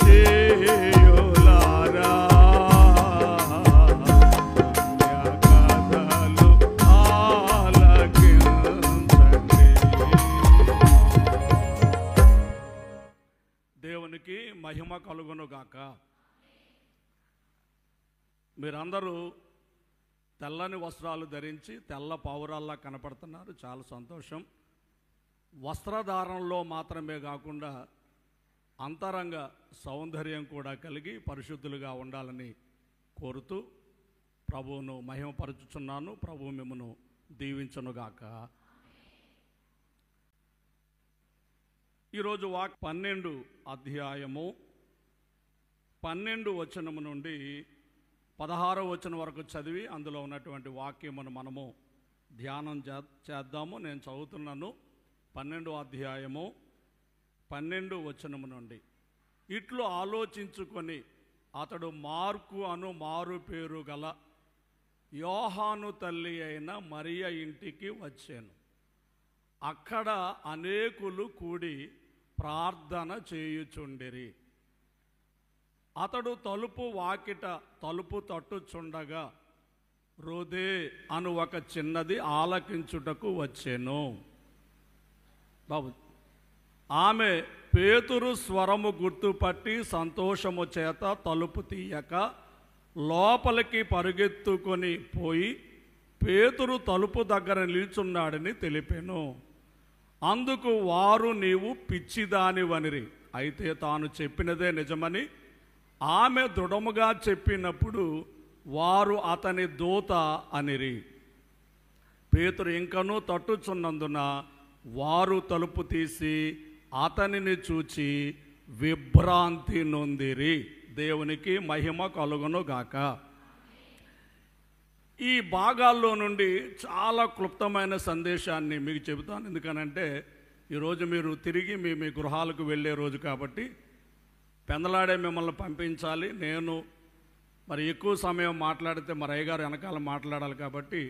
విదేశీయులారా కథలు ఆలకించండి. దేవునికి మహిమ కలుగునుగాక. మీరందరూ తెల్లని వస్త్రాలు ధరించి తెల్ల పావురాల్లా కనపడుతున్నారు, చాలా సంతోషం. వస్త్రధారణలో మాత్రమే కాకుండా అంతరంగ సౌందర్యం కూడా కలిగి పరిశుద్ధులుగా ఉండాలని కోరుతూ ప్రభువును మహిమపరచుచున్నాను. ప్రభువు మిమ్మను దీవించునుగాక. ఈరోజు 12 అధ్యాయము 12 వచనము నుండి 16వ వచనం వరకు చదివి అందులో ఉన్నటువంటి వాక్యమును మనము ధ్యానం చేద్దాము. నేను చదువుతున్నాను. 12వ అధ్యాయము 12వ వచనము నుండి. ఇట్లు ఆలోచించుకొని అతడు మార్కు అను మారు పేరు గల యోహాను తల్లి అయిన మరియ ఇంటికి వచ్చాను. అక్కడ అనేకులు కూడి ప్రార్థన చేయుచుండిరి. అతడు తలుపు వాకిట తలుపు తట్టుచుండగా రోదే అను ఒక చిన్నది ఆలకించుటకు వచ్చెను. బాబు, ఆమె పేతురు స్వరము గుర్తుపట్టి సంతోషము చేత తలుపు తీయక లోపలికి పరుగెత్తుకొని పోయి పేతురు తలుపు దగ్గర నిల్చున్నాడని తెలిపెను. అందుకు వారు, నీవు పిచ్చిదానివనిరి. అయితే తాను చెప్పినదే నిజమని ఆమె దృఢముగా చెప్పినప్పుడు వారు అతని దూత అనిరి. పేతురు ఇంకనూ తట్టుచున్నందున వారు తలుపు తీసి అతనిని చూచి విభ్రాంతి నొందిరి. దేవునికి మహిమ కలుగును గాక. ఈ భాగాల్లో నుండి చాలా క్లుప్తమైన సందేశాన్ని మీకు చెబుతాను. ఎందుకనంటే ఈరోజు మీరు తిరిగి మీ గృహాలకు వెళ్ళే రోజు కాబట్టి పెందలాడే మిమ్మల్ని పంపించాలి. నేను మరి ఎక్కువ సమయం మాట్లాడితే మరి అయ్యగారు వెనకాల మాట్లాడాలి కాబట్టి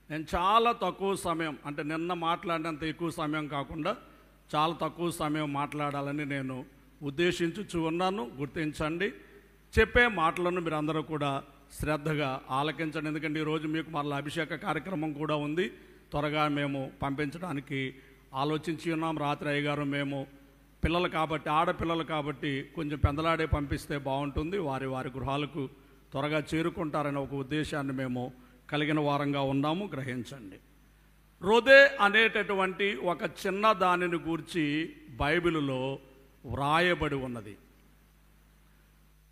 నేను చాలా తక్కువ సమయం, అంటే నిన్న మాట్లాడినంత ఎక్కువ సమయం కాకుండా చాలా తక్కువ సమయం మాట్లాడాలని నేను ఉద్దేశించుచు ఉన్నాను. గుర్తించండి. చెప్పే మాటలను మీరు అందరూ కూడా శ్రద్ధగా ఆలకించండి. ఎందుకంటే ఈరోజు మీకు మళ్ళీ అభిషేక కార్యక్రమం కూడా ఉంది. త్వరగా మేము పంపించడానికి ఆలోచించి ఉన్నాం. రాత్రి అయ్యగారు మేము పిల్లలు కాబట్టి, ఆడపిల్లలు కాబట్టి కొంచెం పెందలాడే పంపిస్తే బాగుంటుంది, వారి వారి గృహాలకు త్వరగా చేరుకుంటారనే ఒక ఉద్దేశాన్ని మేము కలిగిన వారంగా ఉన్నాము. గ్రహించండి. రోదే అనేటటువంటి ఒక చిన్న దానిని గూర్చి బైబిలులో వ్రాయబడి ఉన్నది.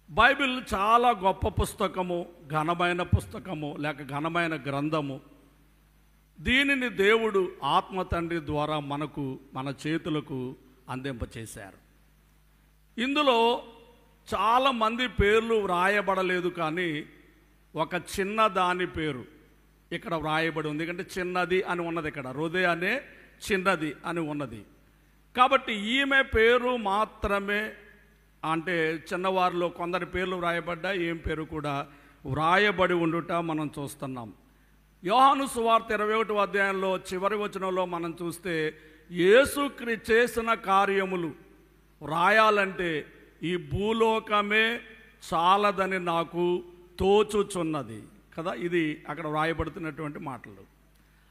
బైబిల్ చాలా గొప్ప పుస్తకము, ఘనమైన పుస్తకము, లేక ఘనమైన గ్రంథము. దీనిని దేవుడు ఆత్మ తండ్రి ద్వారా మన చేతులకు అందింపచేశారు. ఇందులో చాలామంది పేర్లు వ్రాయబడలేదు, కానీ ఒక చిన్న దాని పేరు ఇక్కడ వ్రాయబడి ఉంది. ఎందుకంటే చిన్నది అని ఉన్నది, ఇక్కడ రోదే అనే చిన్నది అని ఉన్నది. కాబట్టి ఈమె పేరు మాత్రమే, అంటే చిన్నవారిలో కొందరి పేర్లు వ్రాయబడ్డా ఏం పేరు కూడా వ్రాయబడి ఉండుట మనం చూస్తున్నాం. యోహాను సువార్త 21వ అధ్యాయంలో చివరి వచనంలో మనం చూస్తే యేసుక్రీస్తు చేసిన కార్యములు వ్రాయాలంటే ఈ భూలోకమే చాలదని నాకు తోచుచున్నది కదా. ఇది అక్కడ వ్రాయబడుతున్నటువంటి మాటలు.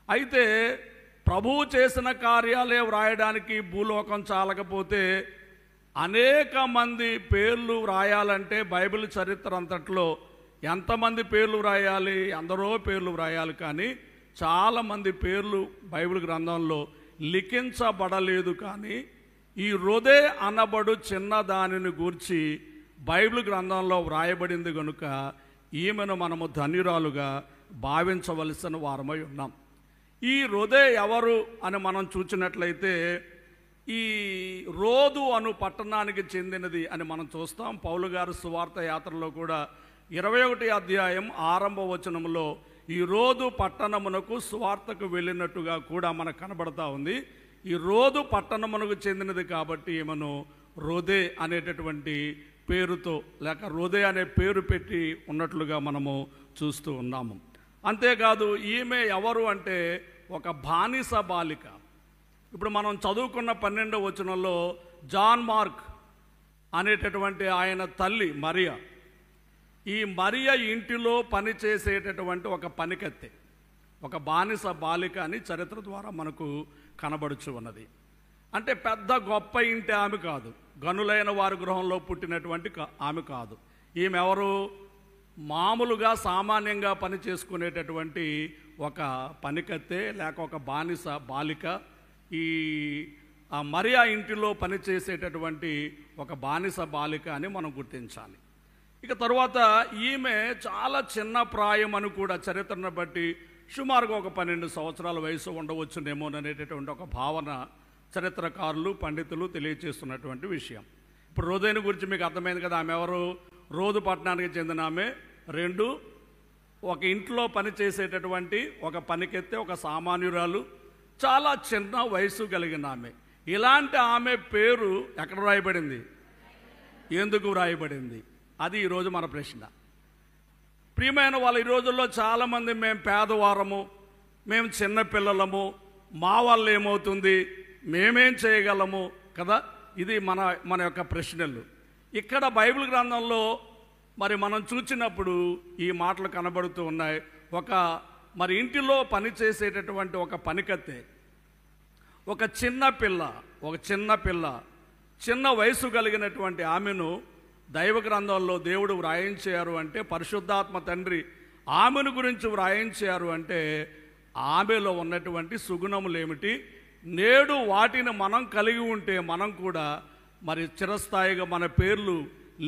అయితే ప్రభువు చేసిన కార్యాలే వ్రాయడానికి భూలోకం చాలకపోతే అనేక మంది పేర్లు వ్రాయాలంటే బైబిల్ చరిత్ర అంతట్లో ఎంతమంది పేర్లు వ్రాయాలి? ఎందరో పేర్లు వ్రాయాలి. కానీ చాలామంది పేర్లు బైబిల్ గ్రంథంలో లిఖించబడలేదు. కానీ ఈ రోదే అనబడు చిన్న దానిని గూర్చి బైబిల్ గ్రంథంలో వ్రాయబడింది కనుక ఈమెను మనము ధన్యురాలుగా భావించవలసిన వారమై ఉన్నాం. ఈ రోదే ఎవరు అని మనం చూసినట్లయితే ఈ రోదు అను పట్టణానికి చెందినది అని మనం చూస్తాం. పౌలు గారు సువార్త యాత్రలో కూడా 21వ అధ్యాయం ఆరంభ వచనంలో ఈ రోదు పట్టణమునకు సువార్తకు వెళ్ళినట్టుగా కూడా మనకు కనబడతా ఉంది. ఈ రోదు పట్టణమునకు చెందినది కాబట్టి ఈమెను రోదే అనేటటువంటి పేరుతో లేక రోదే అనే పేరు పెట్టి ఉన్నట్లుగా మనము చూస్తూ ఉన్నాము. అంతేకాదు ఈమె ఎవరు అంటే ఒక బానిస బాలిక. ఇప్పుడు మనం చదువుకున్న 12వ వచనంలో జాన్ మార్క్ అనేటటువంటి ఆయన తల్లి మరియ, ఈ మరియ ఇంటిలో పనిచేసేటటువంటి ఒక పనికత్తె, ఒక బానిస బాలిక అని చరిత్ర ద్వారా మనకు కనబడుచు ఉన్నది. అంటే పెద్ద గొప్ప ఇంటి ఆమె కాదు, గనులైన వారి గృహంలో పుట్టినటువంటి ఆమె కాదు. ఈమె ఎవరు? మామూలుగా సామాన్యంగా పని చేసుకునేటటువంటి ఒక పనికత్తె లేక ఒక బానిస బాలిక. ఈ మరియా ఇంటిలో పనిచేసేటటువంటి ఒక బానిస బాలిక అని మనం గుర్తించాలి. ఇక తరువాత ఈమె చాలా చిన్న ప్రాయం అని కూడా చరిత్రను బట్టి సుమారుగా ఒక 12 సంవత్సరాల వయసు ఉండవచ్చునేమోననేటటువంటి ఒక భావన చరిత్రకారులు పండితులు తెలియచేస్తున్నటువంటి విషయం. ఇప్పుడు రోదైన గురించి మీకు అర్థమైంది కదా. ఆమె ఎవరు? రోదు పట్టణానికి చెందిన ఆమె. 2, ఒక ఇంట్లో పనిచేసేటటువంటి ఒక పనికెత్తే ఒక సామాన్యురాలు, చాలా చిన్న వయసు కలిగిన ఆమె. ఇలాంటి ఆమె పేరు ఎక్కడ రాయబడింది? ఎందుకు రాయబడింది? అది ఈరోజు మన ప్రశ్న. ప్రియమైన వాళ్ళు, ఈ రోజుల్లో చాలామంది మేము పేదవారము, మేము చిన్నపిల్లలము, మా వల్ల ఏమవుతుంది, మేమేం చేయగలము కదా, ఇది మన యొక్క ప్రశ్నలు. ఇక్కడ బైబిల్ గ్రంథంలో మరి మనం చూసినప్పుడు ఈ మాటలు కనబడుతూ ఉన్నాయి. మరి ఇంటిలో పనిచేసేటటువంటి ఒక పనికత్తె, ఒక చిన్న పిల్ల, చిన్న వయసు కలిగినటువంటి ఆమెను దైవ గ్రంథంలో దేవుడు వ్రాయించారు అంటే, పరిశుద్ధాత్మ తండ్రి ఆమెను గురించి వ్రాయించారు అంటే, ఆమెలో ఉన్నటువంటి సుగుణములు ఏమిటి, నేడు వాటిని మనం కలిగి ఉంటే మనం కూడా మరి చిరస్థాయిగా మన పేర్లు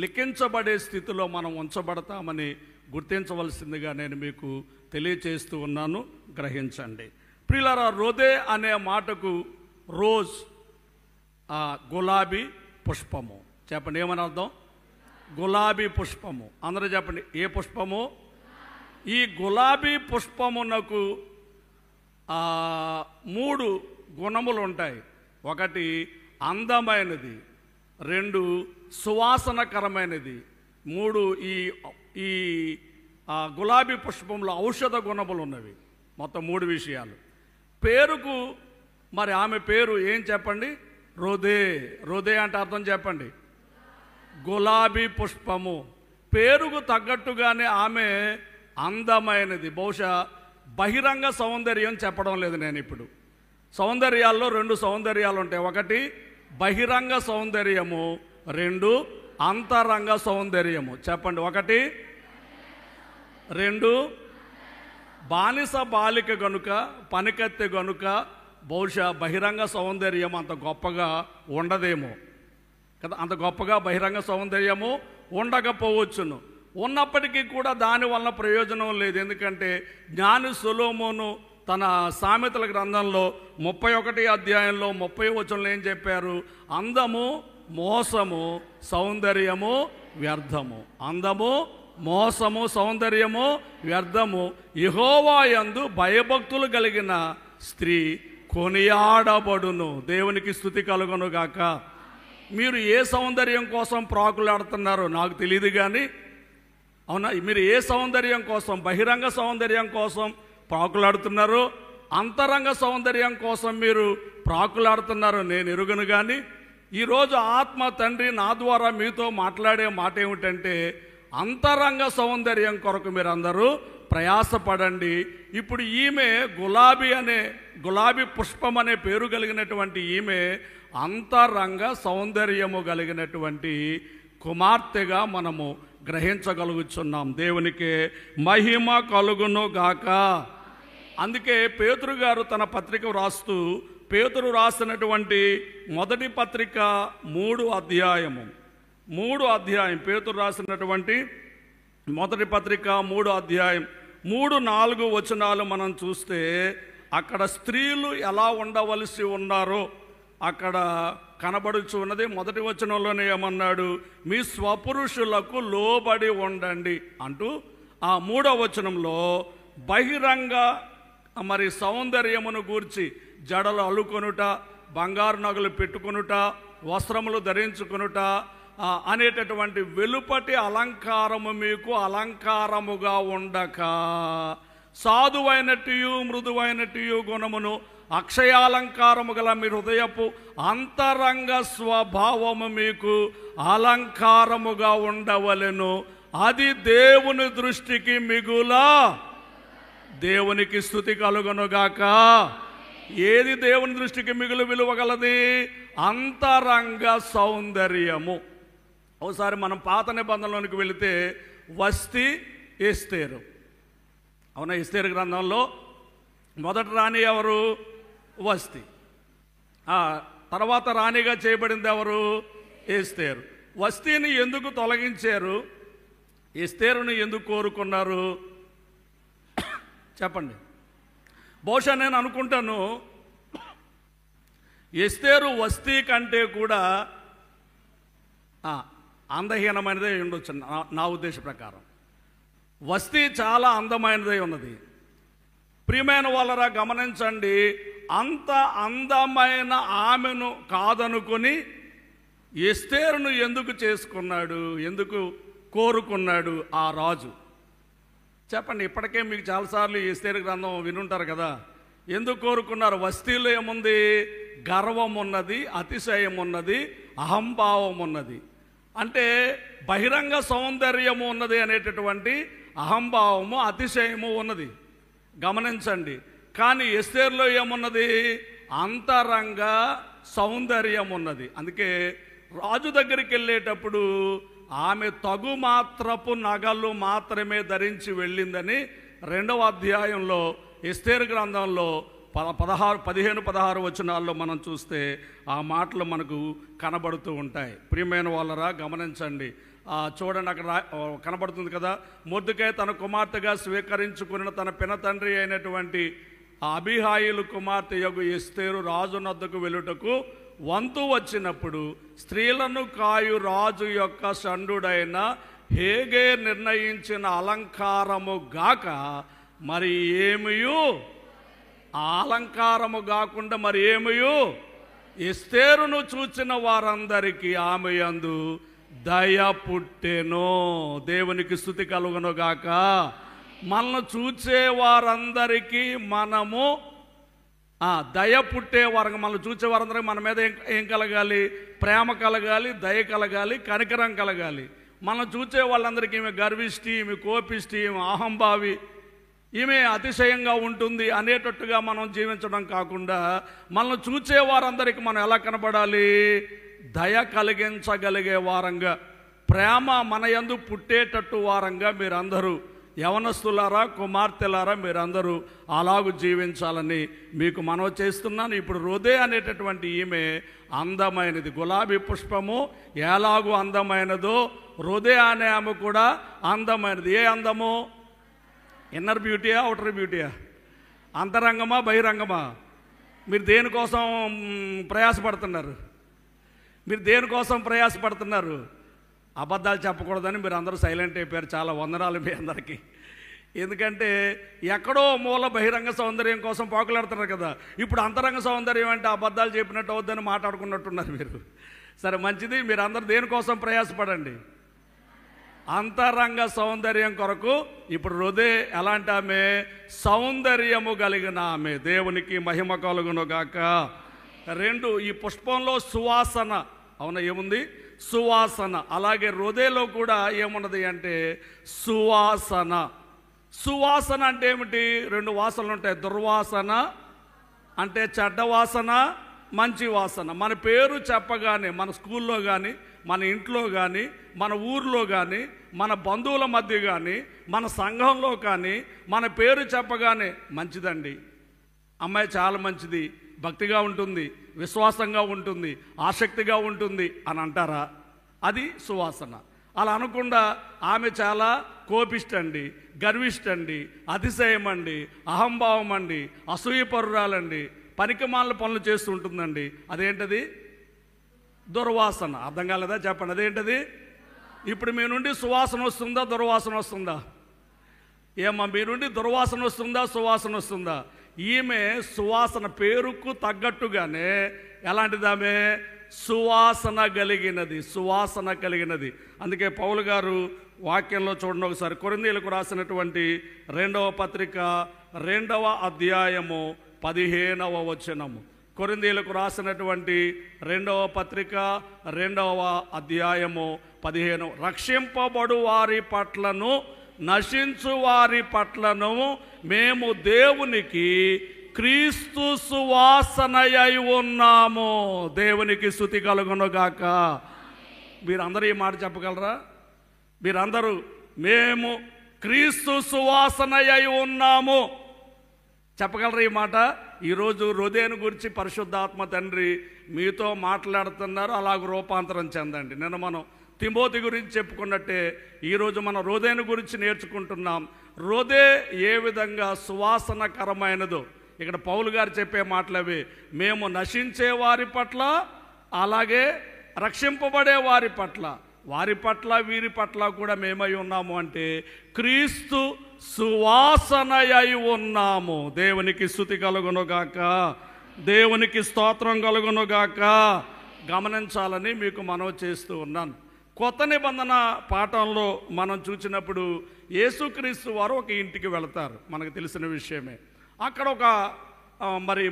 లిఖించబడే స్థితిలో మనం ఉంచబడతామని గుర్తించవలసిందిగా నేను మీకు తెలియచేస్తూ ఉన్నాను. గ్రహించండి ప్రియులారా. రోదే అనే మాటకు రోజ్, గులాబీ పుష్పము. చెప్పండి, ఏమని అర్థం? గులాబీ పుష్పము. అందరూ చెప్పండి, ఏ పుష్పము? ఈ గులాబీ పుష్పమునకు 3 గుణములు ఉంటాయి. 1 అందమైనది, 2 సువాసనకరమైనది, 3 ఈ గులాబీ పుష్పంలో ఔషధ గుణములు ఉన్నవి. మొత్తం 3 విషయాలు. పేరుకు మరి ఆమె పేరు ఏం చెప్పండి? రోదే. రోదే అంటే అర్థం చెప్పండి. గులాబీ పుష్పము. పేరుకు తగ్గట్టుగానే ఆమె అందమైనది. బహుశా బహిరంగ సౌందర్యం చెప్పడం లేదు నేను ఇప్పుడు. సౌందర్యాల్లో 2 సౌందర్యాలు ఉంటాయి. 1 బహిరంగ సౌందర్యము, 2 అంతరంగ సౌందర్యము. చెప్పండి, 1, 2. బానిస బాలిక గనుక, పనికత్తె గనుక బహుశా బహిరంగ సౌందర్యం అంత గొప్పగా ఉండదేమో కదా. అంత గొప్పగా బహిరంగ సౌందర్యము ఉండకపోవచ్చును. ఉన్నప్పటికీ కూడా దానివల్ల ప్రయోజనం లేదు. ఎందుకంటే జ్ఞాని సొలొమోను తన సామెతల గ్రంథంలో 31 అధ్యాయంలో 30 వచనంలో ఏం చెప్పారు? అందము మోసము, సౌందర్యము వ్యర్థము. అందము మోసము, సౌందర్యము వ్యర్థము. యెహోవా యందు భయభక్తులు కలిగిన స్త్రీ కొనియాడబడును. దేవునికి స్తుతి కలుగును గాక. మీరు ఏ సౌందర్యం కోసం ప్రాకులాడుతున్నారో నాకు తెలియదు కానీ, అవునా, మీరు ఏ సౌందర్యం కోసం, బహిరంగ సౌందర్యం కోసం ప్రాకులాడుతున్నారో, అంతరంగ సౌందర్యం కోసం మీరు ప్రాకులాడుతున్నారో నేను ఎరుగను. కానీ ఈరోజు ఆత్మ తండ్రి నా ద్వారా మీతో మాట్లాడే మాట ఏమిటంటే, అంతరంగ సౌందర్యం కొరకు మీరు అందరూ ప్రయాసపడండి. ఇప్పుడు ఈమె గులాబీ పుష్పం అనే పేరు కలిగినటువంటి ఈమె అంతరంగ సౌందర్యము కలిగినటువంటి కుమార్తెగా మనము గ్రహించగలుగుతున్నాం. దేవునికి మహిమ కలుగును గాక. అందుకే పేతురు గారు తన పత్రిక వ్రాస్తూ, పేతురు రాసినటువంటి మొదటి పత్రిక 3వ అధ్యాయము, పేతురు రాసినటువంటి మొదటి పత్రిక 3వ అధ్యాయం 3-4 వచనాలు మనం చూస్తే, అక్కడ స్త్రీలు ఎలా ఉండవలసి ఉన్నారో అక్కడ కనబడుచు ఉన్నది. మొదటి వచనంలోనే ఏమన్నాడు? మీ స్వపురుషులకు లోబడి ఉండండి అంటూ, ఆ 3వ వచనంలో బహిరంగ మరి సౌందర్యమును గూర్చి జడలు అల్లుకొనుట, బంగారు నగలు పెట్టుకొనుట, వస్త్రములు ధరించుకొనుట అనేటటువంటి వెలుపటి అలంకారము మీకు అలంకారముగా ఉండక, సాధువైనట్టు మృదువైనట్టు గుణమును అక్షయాలంకారము గల మీ హృదయపు అంతరంగ స్వభావము మీకు అలంకారముగా ఉండవలెను. అది దేవుని దృష్టికి మిగులా. దేవునికి స్తుతి కలుగునుగాక. ఏది దేవుని దృష్టికి మిగులు విలువగలది? అంతరంగ సౌందర్యము. ఒకసారి మనం పాత నిబంధనలోనికి వెళితే వస్తీ ఎస్తేరు, అవునా? ఎస్తేరు గ్రంథంలో మొదటి రాణి ఎవరు? వస్తీ. తర్వాత రాణిగా చేయబడింది ఎవరు? ఎస్తేరు. వస్తీని ఎందుకు తొలగించారు? ఎస్తేరుని ఎందుకు కోరుకున్నారు? చెప్పండి. బహుశా నేను అనుకుంటాను ఎస్తేరు వస్తీ కంటే కూడా అందహీనమైనదే ఉండొచ్చు నా ఉద్దేశ ప్రకారం. వస్తీ చాలా అందమైనదై ఉన్నది. ప్రియమైన వాళ్ళరా గమనించండి, అంత అందమైన ఆమెను కాదనుకొని ఎస్తేరును ఎందుకు చేసుకున్నాడు, ఎందుకు కోరుకున్నాడు ఆ రాజు? చెప్పండి. ఇప్పటికే మీకు చాలాసార్లు ఎస్తేరు గ్రంథం వినుంటారు కదా. ఎందుకు కోరుకున్నారు? వస్తీలో ఏముంది? గర్వం ఉన్నది, అతిశయం ఉన్నది, అహంభావం ఉన్నది. అంటే బహిరంగ సౌందర్యము ఉన్నది అనేటటువంటి అహంభావము, అతిశయము ఉన్నది. గమనించండి. కానీ ఎస్తేరులో ఏమున్నది? అంతరంగ సౌందర్యం ఉన్నది. అందుకే రాజు దగ్గరికి వెళ్ళేటప్పుడు ఆమె తగు మాత్రపు నగలు మాత్రమే ధరించి వెళ్ళిందని 2వ అధ్యాయంలో ఎస్తేరు గ్రంథంలో 15-16 వచనాల్లో మనం చూస్తే ఆ మాటలు మనకు కనబడుతూ ఉంటాయి. ప్రియమైన వాళ్ళరా గమనించండి. చూడండి, అక్కడ కనబడుతుంది కదా. మొర్దెకై తన కుమార్తెగా స్వీకరించుకున్న తన పినతండ్రి అయినటువంటి అబీహాయిలు కుమార్తె యగు ఎస్తేరు రాజునొద్దకు వెళ్ళుటకు వంతు వచ్చినప్పుడు స్త్రీలను కాయు రాజు యొక్క షండుడైన హేగే నిర్ణయించిన అలంకారము గాక మరి ఏమియు, ఆ అలంకారము కాకుండా మరి ఏమియు ఎస్తేరును చూచిన వారందరికీ ఆమె యందు దయ పుట్టెను. దేవునికి స్తుతి కలుగును గాక. మనల్ని చూచే వారందరికీ మనము దయ పుట్టేవారు. మనల్ని చూసే వారందరికీ మన మీద ఏం కలగాలి? ప్రేమ కలగాలి, దయ కలగాలి, కనికరం కలగాలి. మనం చూసే వాళ్ళందరికీ ఈమె గర్విష్టి, ఈమె కోపిష్టి, ఈమె అహంభావి, ఈమె అతిశయంగా ఉంటుంది అనేటట్టుగా మనం జీవించడం కాకుండా మనల్ని చూసే వారందరికీ మనం ఎలా కనబడాలి? దయ కలిగించగలిగే వారంగా, ప్రేమ మన యందు పుట్టేటట్టు వారంగా మీరందరూ, యవనస్తులారా, కుమార్తెలారా, మీరందరూ అలాగూ జీవించాలని మీకు మనవి చేస్తున్నాను. ఇప్పుడు రొదే అనేటటువంటి ఈమె అందమైనది. గులాబీ పుష్పము ఎలాగూ అందమైనదో రొదే అనే ఆమె కూడా అందమైనది. ఏ అందము? ఇన్నర్ బ్యూటీయా, అవుటర్ బ్యూటీయా? అంతరంగమా, బహిరంగమా? మీరు దేనికోసం ప్రయాసపడుతున్నారు? మీరు దేనికోసం ప్రయాసపడుతున్నారు? అబద్ధాలు చెప్పకూడదని మీరు అందరూ సైలెంట్ అయిపోయారు. చాలా వందనాలు మీ అందరికీ. ఎందుకంటే ఎక్కడో మూల బహిరంగ సౌందర్యం కోసం పాకులాడుతున్నారు కదా. ఇప్పుడు అంతరంగ సౌందర్యం అంటే అబద్ధాలు చెప్పినట్టు అవుద్దని మాట్లాడుకున్నట్టున్నారు మీరు. సరే, మంచిది. మీరు అందరూ దేనికోసం ప్రయాసపడండి? అంతరంగ సౌందర్యం కొరకు. ఇప్పుడు రొదే ఎలాంటి ఆమె? సౌందర్యము కలిగిన ఆమె. దేవునికి మహిమ కలుగును గాక. 2, ఈ పుష్పంలో సువాసన. అవునా, ఏముంది? సువాసన. అలాగే రొదేలో కూడా ఏమున్నది అంటే సువాసన. సువాసన అంటే ఏమిటి? 2 వాసనలు ఉంటాయి. దుర్వాసన అంటే చెడ్డ వాసన, మంచి వాసన. మన పేరు చెప్పగానే, మన స్కూల్లో కానీ, మన ఇంట్లో కానీ, మన ఊర్లో కానీ, మన బంధువుల మధ్య కానీ, మన సంఘంలో కానీ మన పేరు చెప్పగానే మంచిదండి, అమ్మాయి చాలా మంచిది, భక్తిగా ఉంటుంది, విశ్వాసంగా ఉంటుంది, ఆసక్తిగా ఉంటుంది అని అంటారా? అది సువాసన. అలా అనకుండా ఆమె చాలా కోపిష్టండి, గర్విష్టండి, అతిశయమండి, అహంభావం అండి, అసూయపరురాలండి, పనికిమాల పనులు చేస్తూ ఉంటుందండి. అదేంటది? దుర్వాసన. అర్థం కాలేదా? చెప్పండి, అదేంటది? ఇప్పుడు మీ నుండి సువాసన వస్తుందా, దుర్వాసన వస్తుందా? ఏమా, మీ నుండి దుర్వాసన వస్తుందా, సువాసన వస్తుందా? ఈమె సువాసన, పేరుకు తగ్గట్టుగానే ఎలాంటిది? ఆమె సువాసన కలిగినది, సువాసన కలిగినది. అందుకే పౌలు గారు వాక్యంలో చూడండి ఒకసారి, కొరింథీయులకు రాసినటువంటి 2వ పత్రిక 2వ అధ్యాయము 15వ వచనము. కొరింథీయులకు రాసినటువంటి 2వ పత్రిక 2వ అధ్యాయము 15. రక్షింపబడు వారి పట్లను నశించు వారి పట్లను మేము దేవునికి క్రీస్తు సువాసనయై ఉన్నాము. దేవునికి స్తుతి కలుగునుగాక. మీరందరూ ఈ మాట చెప్పగలరా? మీరందరూ మేము క్రీస్తు సువాసనయై ఉన్నాము చెప్పగలరా ఈ మాట? ఈరోజు హృదయం గురించి పరిశుద్ధాత్మ తండ్రి మీతో మాట్లాడుతున్నారు. అలాగ రూపాంతరం చెందండి. నిన్న మనం తిమోతి గురించి చెప్పుకున్నట్టే ఈరోజు మనం హృదయం గురించి నేర్చుకుంటున్నాం. హృదయ ఏ విధంగా సువాసనకరమైనదో ఇక్కడ పౌలు గారు చెప్పే మాటలవి. మేము నశించే వారి పట్ల, అలాగే రక్షింపబడే వారి పట్ల, వారి పట్ల వీరి పట్ల కూడా మేమై ఉన్నాము అంటే క్రీస్తు సువాసనయై ఉన్నాము. దేవునికి స్తుతి కలుగునుగాక. దేవునికి స్తోత్రం కలుగునుగాక. గమనించాలని మీకు మనవి చేస్తూ ఉన్నాను. కొత్త నిబంధన పాఠంలో మనం చూసినప్పుడు యేసుక్రీస్తు వారు ఒక ఇంటికి వెళతారు, మనకు తెలిసిన విషయమే. అక్కడ ఒక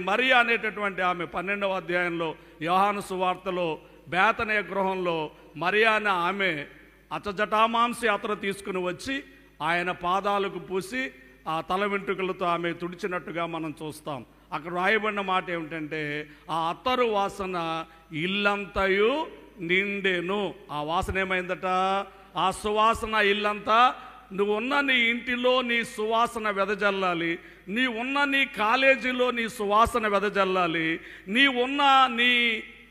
మరియ అనేటటువంటి ఆమె 12వ అధ్యాయంలో యోహాను సువార్తలో బేతనియ గృహంలో మరియా అనే ఆమె అచ్చజటామాంసి అతను తీసుకుని వచ్చి ఆయన పాదాలకు పూసి ఆ తల వెంట్రుకలతో ఆమె తుడిచినట్టుగా మనం చూస్తాం. అక్కడ రాయబడిన మాట ఏమిటంటే ఆ అత్తరు వాసన ఇల్లంతయు నిండెను. ఆ వాసన ఏమైందట? ఆ సువాసన ఇల్లంతా, నువ్వు ఉన్న నీ ఇంటిలో నీ సువాసన వెదజల్లాలి, నీ ఉన్న నీ కాలేజీలో నీ సువాసన వెదజల్లాలి, నీ ఉన్న నీ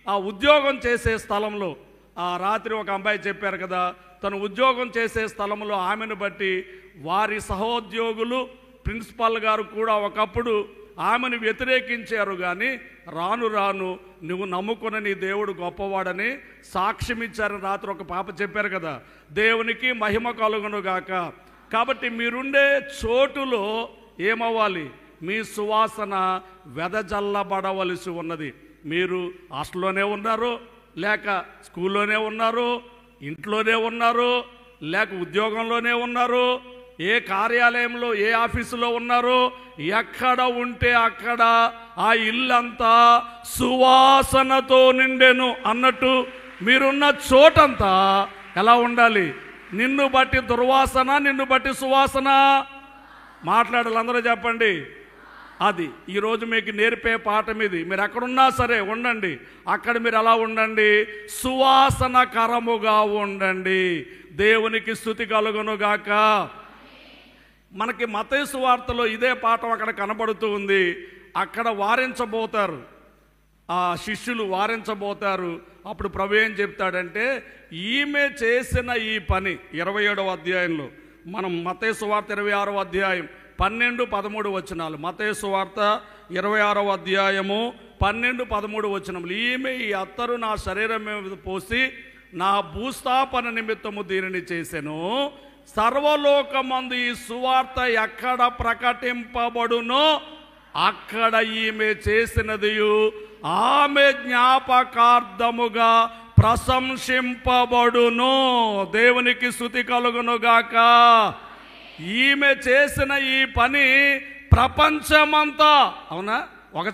ఆ ఉద్యోగం చేసే స్థలంలో, ఆ రాత్రి ఒక అమ్మాయి చెప్పారు కదా, తను ఉద్యోగం చేసే స్థలంలో ఆమెను బట్టి వారి సహోద్యోగులు ప్రిన్సిపాల్ గారు కూడా ఒకప్పుడు ఆమెను వ్యతిరేకించారు. కానీ రాను రాను నువ్వు నమ్ముకున్న నీ దేవుడు గొప్పవాడని సాక్ష్యం ఇచ్చారని రాత్రి ఒక పాప చెప్పారు కదా. దేవునికి మహిమ కలుగునుగాక. కాబట్టి మీరుండే చోటులో ఏమవ్వాలి? మీ సువాసన వెదజల్లబడవలసి ఉన్నది. మీరు హాస్టల్లోనే ఉన్నారు, లేక స్కూల్లోనే ఉన్నారు, ఇంట్లోనే ఉన్నారు, లేక ఉద్యోగంలోనే ఉన్నారు, ఏ కార్యాలయంలో ఏ ఆఫీసులో ఉన్నారు, ఎక్కడ ఉంటే అక్కడ ఆ ఇల్లంతా సువాసనతో నిండెను అన్నట్టు మీరున్న చోటంతా ఎలా ఉండాలి? నిన్ను బట్టి దుర్వాసన, నిన్ను బట్టి సువాసన. మాట్లాడాలి, అందరూ చెప్పండి. అది ఈరోజు మీకు నేర్పే పాఠం ఇది. మీరు ఎక్కడున్నా సరే ఉండండి, అక్కడ మీరు ఎలా ఉండండి? సువాసనకరముగా ఉండండి. దేవునికి స్తుతి కలుగునుగాక. మనకి మత్తయి సువార్తలో ఇదే పాఠం అక్కడ కనబడుతూ ఉంది. అక్కడ వారించబోతారు, ఆ శిష్యులు వారించబోతారు. అప్పుడు ప్రభు ఏం చెప్తాడంటే, ఈమె చేసిన ఈ పని 27వ అధ్యాయంలో, మనం మత్తయి సువార్త 26వ అధ్యాయం 12-13 వచనాలు, మత్తయి సువార్త 26వ అధ్యాయము 12-13 వచనములు. ఈమె ఈ అత్తరు నా శరీరం మీద పోసి నా భూస్థాపన నిమిత్తము దీనిని చేసెను. సర్వలోకమందు ఈ సువార్త ఎక్కడ ప్రకటింపబడునో అక్కడ ఈమె చేసినదియు ఆమె జ్ఞాపకార్థముగా ప్రశంసింపబడును. దేవునికి స్తుతి కలుగునుగాక. ఈమె చేసిన ఈ పని ప్రపంచమంతా, అవునా, ఒక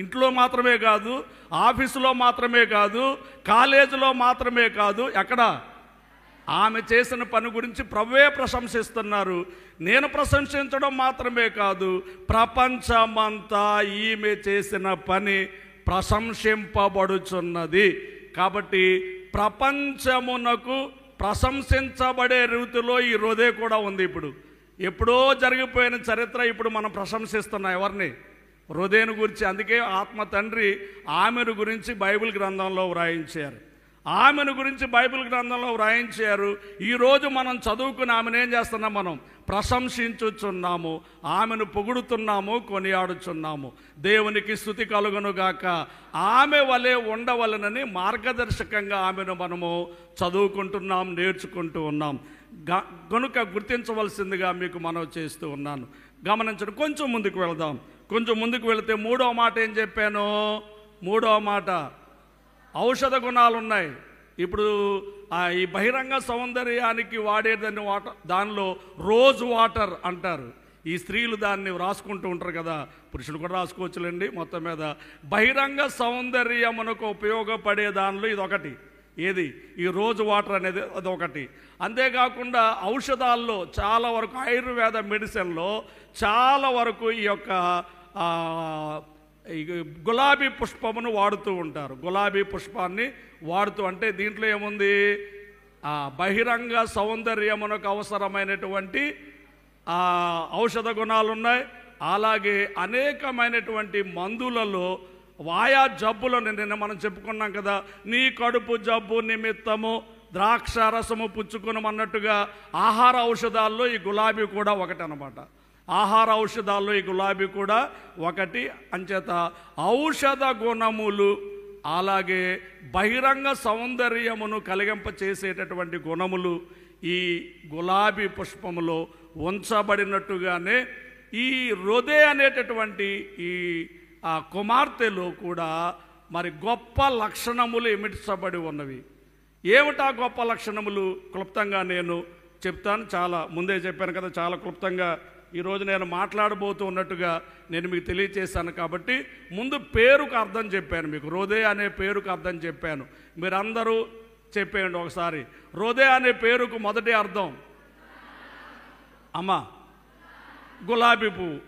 ఇంట్లో మాత్రమే కాదు, ఆఫీసులో మాత్రమే కాదు, కాలేజీలో మాత్రమే కాదు, ఎక్కడ ఆమె చేసిన పని గురించి ప్రభువే ప్రశంసిస్తున్నారు. నేను ప్రశంసించడం మాత్రమే కాదు, ప్రపంచమంతా ఈమె చేసిన పని ప్రశంసింపబడుచున్నది. కాబట్టి ప్రపంచమునకు ప్రశంసించబడే రీతిలో ఈ రోజే కూడా ఉంది. ఇప్పుడు ఎప్పుడో జరిగిపోయిన చరిత్ర ఇప్పుడు మనం ప్రశంసిస్తున్నాం. ఎవరిని? హృదయం గురించి. అందుకే ఆత్మ తండ్రి ఆమెను గురించి బైబిల్ గ్రంథంలో వ్రాయించారు. ఆమెను గురించి బైబిల్ గ్రంథంలో వ్రాయించారు. ఈరోజు మనం చదువుకుని ఆమెను ఏం చేస్తున్నాం? మనం ప్రశంసించుచున్నాము, ఆమెను పొగుడుతున్నాము, కొనియాడుచున్నాము. దేవునికి స్తుతి కలుగునుగాక. ఆమె వలె ఉండవలనని మార్గదర్శకంగా ఆమెను మనము చదువుకుంటున్నాం, నేర్చుకుంటూ ఉన్నాం. గనుక గుర్తించవలసిందిగా మీకు మనవి చేస్తూ ఉన్నాను. గమనించండి. కొంచెం ముందుకు వెళదాం. కొంచెం ముందుకు వెళితే 3వ మాట ఏం చెప్పాను? 3వ మాట ఔషధ గుణాలు ఉన్నాయి. ఇప్పుడు ఈ బహిరంగ సౌందర్యానికి వాడేదాన్ని దానిలో రోజ్ వాటర్ అంటారు. ఈ స్త్రీలు దాన్ని రాసుకుంటూ ఉంటారు కదా, పురుషులు కూడా రాసుకోవచ్చులేండి. మొత్తం మీద బహిరంగ సౌందర్యమునకు ఉపయోగపడే దానిలో ఇదొకటి. ఏది? ఈ రోజు వాటర్ అనేది అదొకటి. అంతేకాకుండా ఔషధాల్లో చాలా వరకు, ఆయుర్వేద మెడిసిన్లో చాలా వరకు ఈ యొక్క గులాబీ పుష్పమును వాడుతూ ఉంటారు. గులాబీ పుష్పాన్ని వాడుతూ, అంటే దీంట్లో ఏముంది? బహిరంగ సౌందర్యమునకు అవసరమైనటువంటి ఔషధ గుణాలు ఉన్నాయి. అలాగే అనేకమైనటువంటి మందులలో వాయా జబ్బులను నిన్న మనం చెప్పుకున్నాం కదా, నీ కడుపు జబ్బు నిమిత్తము ద్రాక్ష రసము పుచ్చుకునమన్నట్టుగా ఆహార ఔషధాల్లో ఈ గులాబీ కూడా ఒకటి అన్నమాట. ఆహార ఔషధాల్లో ఈ గులాబీ కూడా ఒకటి. అంచేత ఔషధ గుణములు అలాగే బహిరంగ సౌందర్యమును కలిగింప చేసేటటువంటి గుణములు ఈ గులాబీ పుష్పములో ఉంచబడినట్టుగానే ఈ రొదే అనేటటువంటి ఈ కుమార్తెలో కూడా మరి గొప్ప లక్షణములు ఇమిడ్చబడి ఉన్నవి. ఏమిటా గొప్ప లక్షణములు? క్లుప్తంగా నేను చెప్తాను. చాలా ముందే చెప్పాను కదా, చాలా క్లుప్తంగా ఈరోజు నేను మాట్లాడబోతూ ఉన్నట్టుగా నేను మీకు తెలియచేశాను. కాబట్టి ముందు పేరుకు అర్థం చెప్పాను, మీకు రోదే అనే పేరుకు అర్థం చెప్పాను. మీరందరూ చెప్పేయండి ఒకసారి. రోదే అనే పేరుకు మొదటి అర్థం అమ్మా గులాబీ పువ్వు.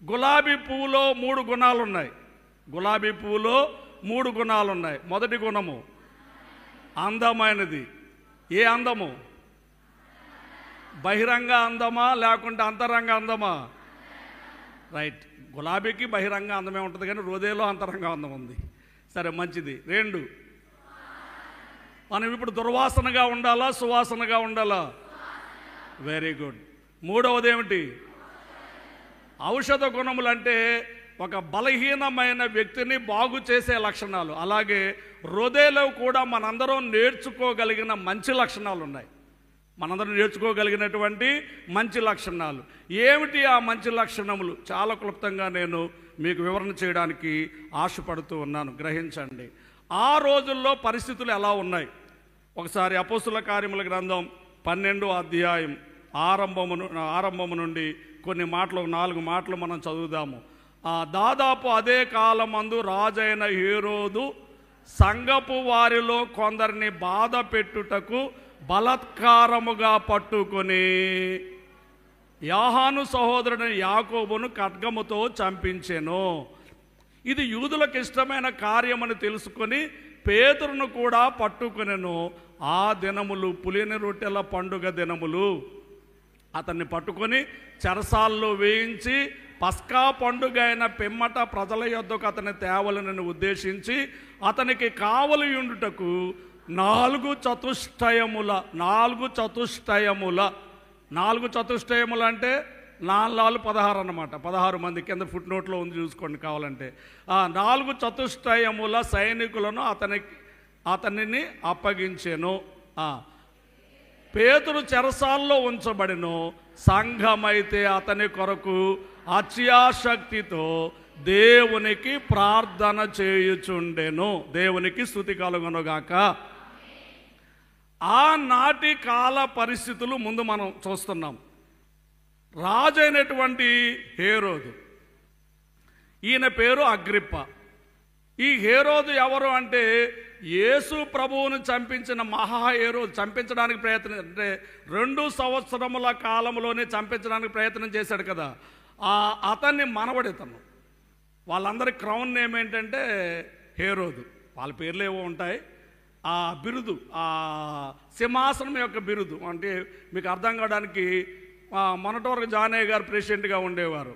గులాబీ పువ్వులో 3 గుణాలు ఉన్నాయి. గులాబీ పువ్వులో 3 గుణాలు ఉన్నాయి. మొదటి గుణము అందమైనది. ఏ అందము? బహిరంగ అందమా లేకుంటే అంతరంగ అందమా? రైట్. గులాబీకి బహిరంగ అందమే ఉంటుంది, కానీ రోదేలో అంతరంగ అందం ఉంది. సరే, మంచిది. 2, మనం ఇప్పుడు దుర్వాసనగా ఉండాలా సువాసనగా ఉండాలా? Very good. 3వది ఏమిటి? ఔషధ గుణములు. అంటే ఒక బలహీనమైన వ్యక్తిని బాగు చేసే లక్షణాలు. అలాగే హృదయలో కూడా మనందరం నేర్చుకోగలిగిన మంచి లక్షణాలు ఉన్నాయి. మనందరం నేర్చుకోగలిగినటువంటి మంచి లక్షణాలు ఏమిటి? ఆ మంచి లక్షణములు చాలా క్లుప్తంగా నేను మీకు వివరణ చేయడానికి ఆశపడుతూ ఉన్నాను. గ్రహించండి. ఆ రోజుల్లో పరిస్థితులు ఎలా ఉన్నాయి? ఒకసారి అపోస్తుల కార్యముల గ్రంథం 12వ అధ్యాయం ఆరంభము నుండి కొన్ని మాటలు, 4 మాటలు మనం చదువుదాము. దాదాపు అదే కాలమందు రాజైన హేరోదు సంఘపు వారిలో కొందరిని బాధ పెట్టుటకు బలత్కారముగా పట్టుకొని యోహాను సహోదరుని యాకోబును ఖడ్గముతో చంపించెను. ఇది యూదులకు ఇష్టమైన కార్యమని తెలుసుకొని పేతురును కూడా పట్టుకొనెను. ఆ దినములు పులిని రొట్టెల పండుగ దినములు. అతన్ని పట్టుకొని చెరసాల్లో వేయించి పస్కా పండుగ అయిన పిమ్మట ప్రజల యొద్దకు అతని తేవలనని ఉద్దేశించి అతనికి కావలియుండుటకు 4 చతుష్టయముల 4 చతుష్టయములు అంటే 4 16 అన్నమాట. 16 మంది. కింద ఫుట్ నోట్లో ఉంది, చూసుకోండి కావాలంటే. 4 చతుష్టయముల సైనికులను అతనిని అప్పగించెను. పేతురు చెరసాల్లో ఉంచబడిను. సంఘమైతే అతని కొరకు అత్యాశక్తితో దేవునికి ప్రార్థన చేయుచుండెను. దేవునికి స్తుతి కలుగునుగాక. ఆనాటి కాల పరిస్థితులు ముందు మనం చూస్తున్నాం. రాజైనటువంటి హేరోదు, ఈయన పేరు అగ్రిప్ప. ఈ హేరోదు ఎవరు అంటే యేసు ప్రభువును చంపించిన మహా హేరోదు. చంపించడానికి ప్రయత్నం అంటే 2 సంవత్సరముల కాలంలోనే చంపించడానికి ప్రయత్నం చేశాడు కదా, అతన్ని మనవడితను. వాళ్ళందరి క్రౌన్ నేమ్ ఏంటంటే హేరోదు. వాళ్ళ పేర్లు ఏవో ఉంటాయి. ఆ బిరుదు, ఆ సింహాసనం యొక్క బిరుదు. అంటే మీకు అర్థం కావడానికి మొన్నటి వరకు జానయ్య గారు ప్రెసిడెంట్గా ఉండేవారు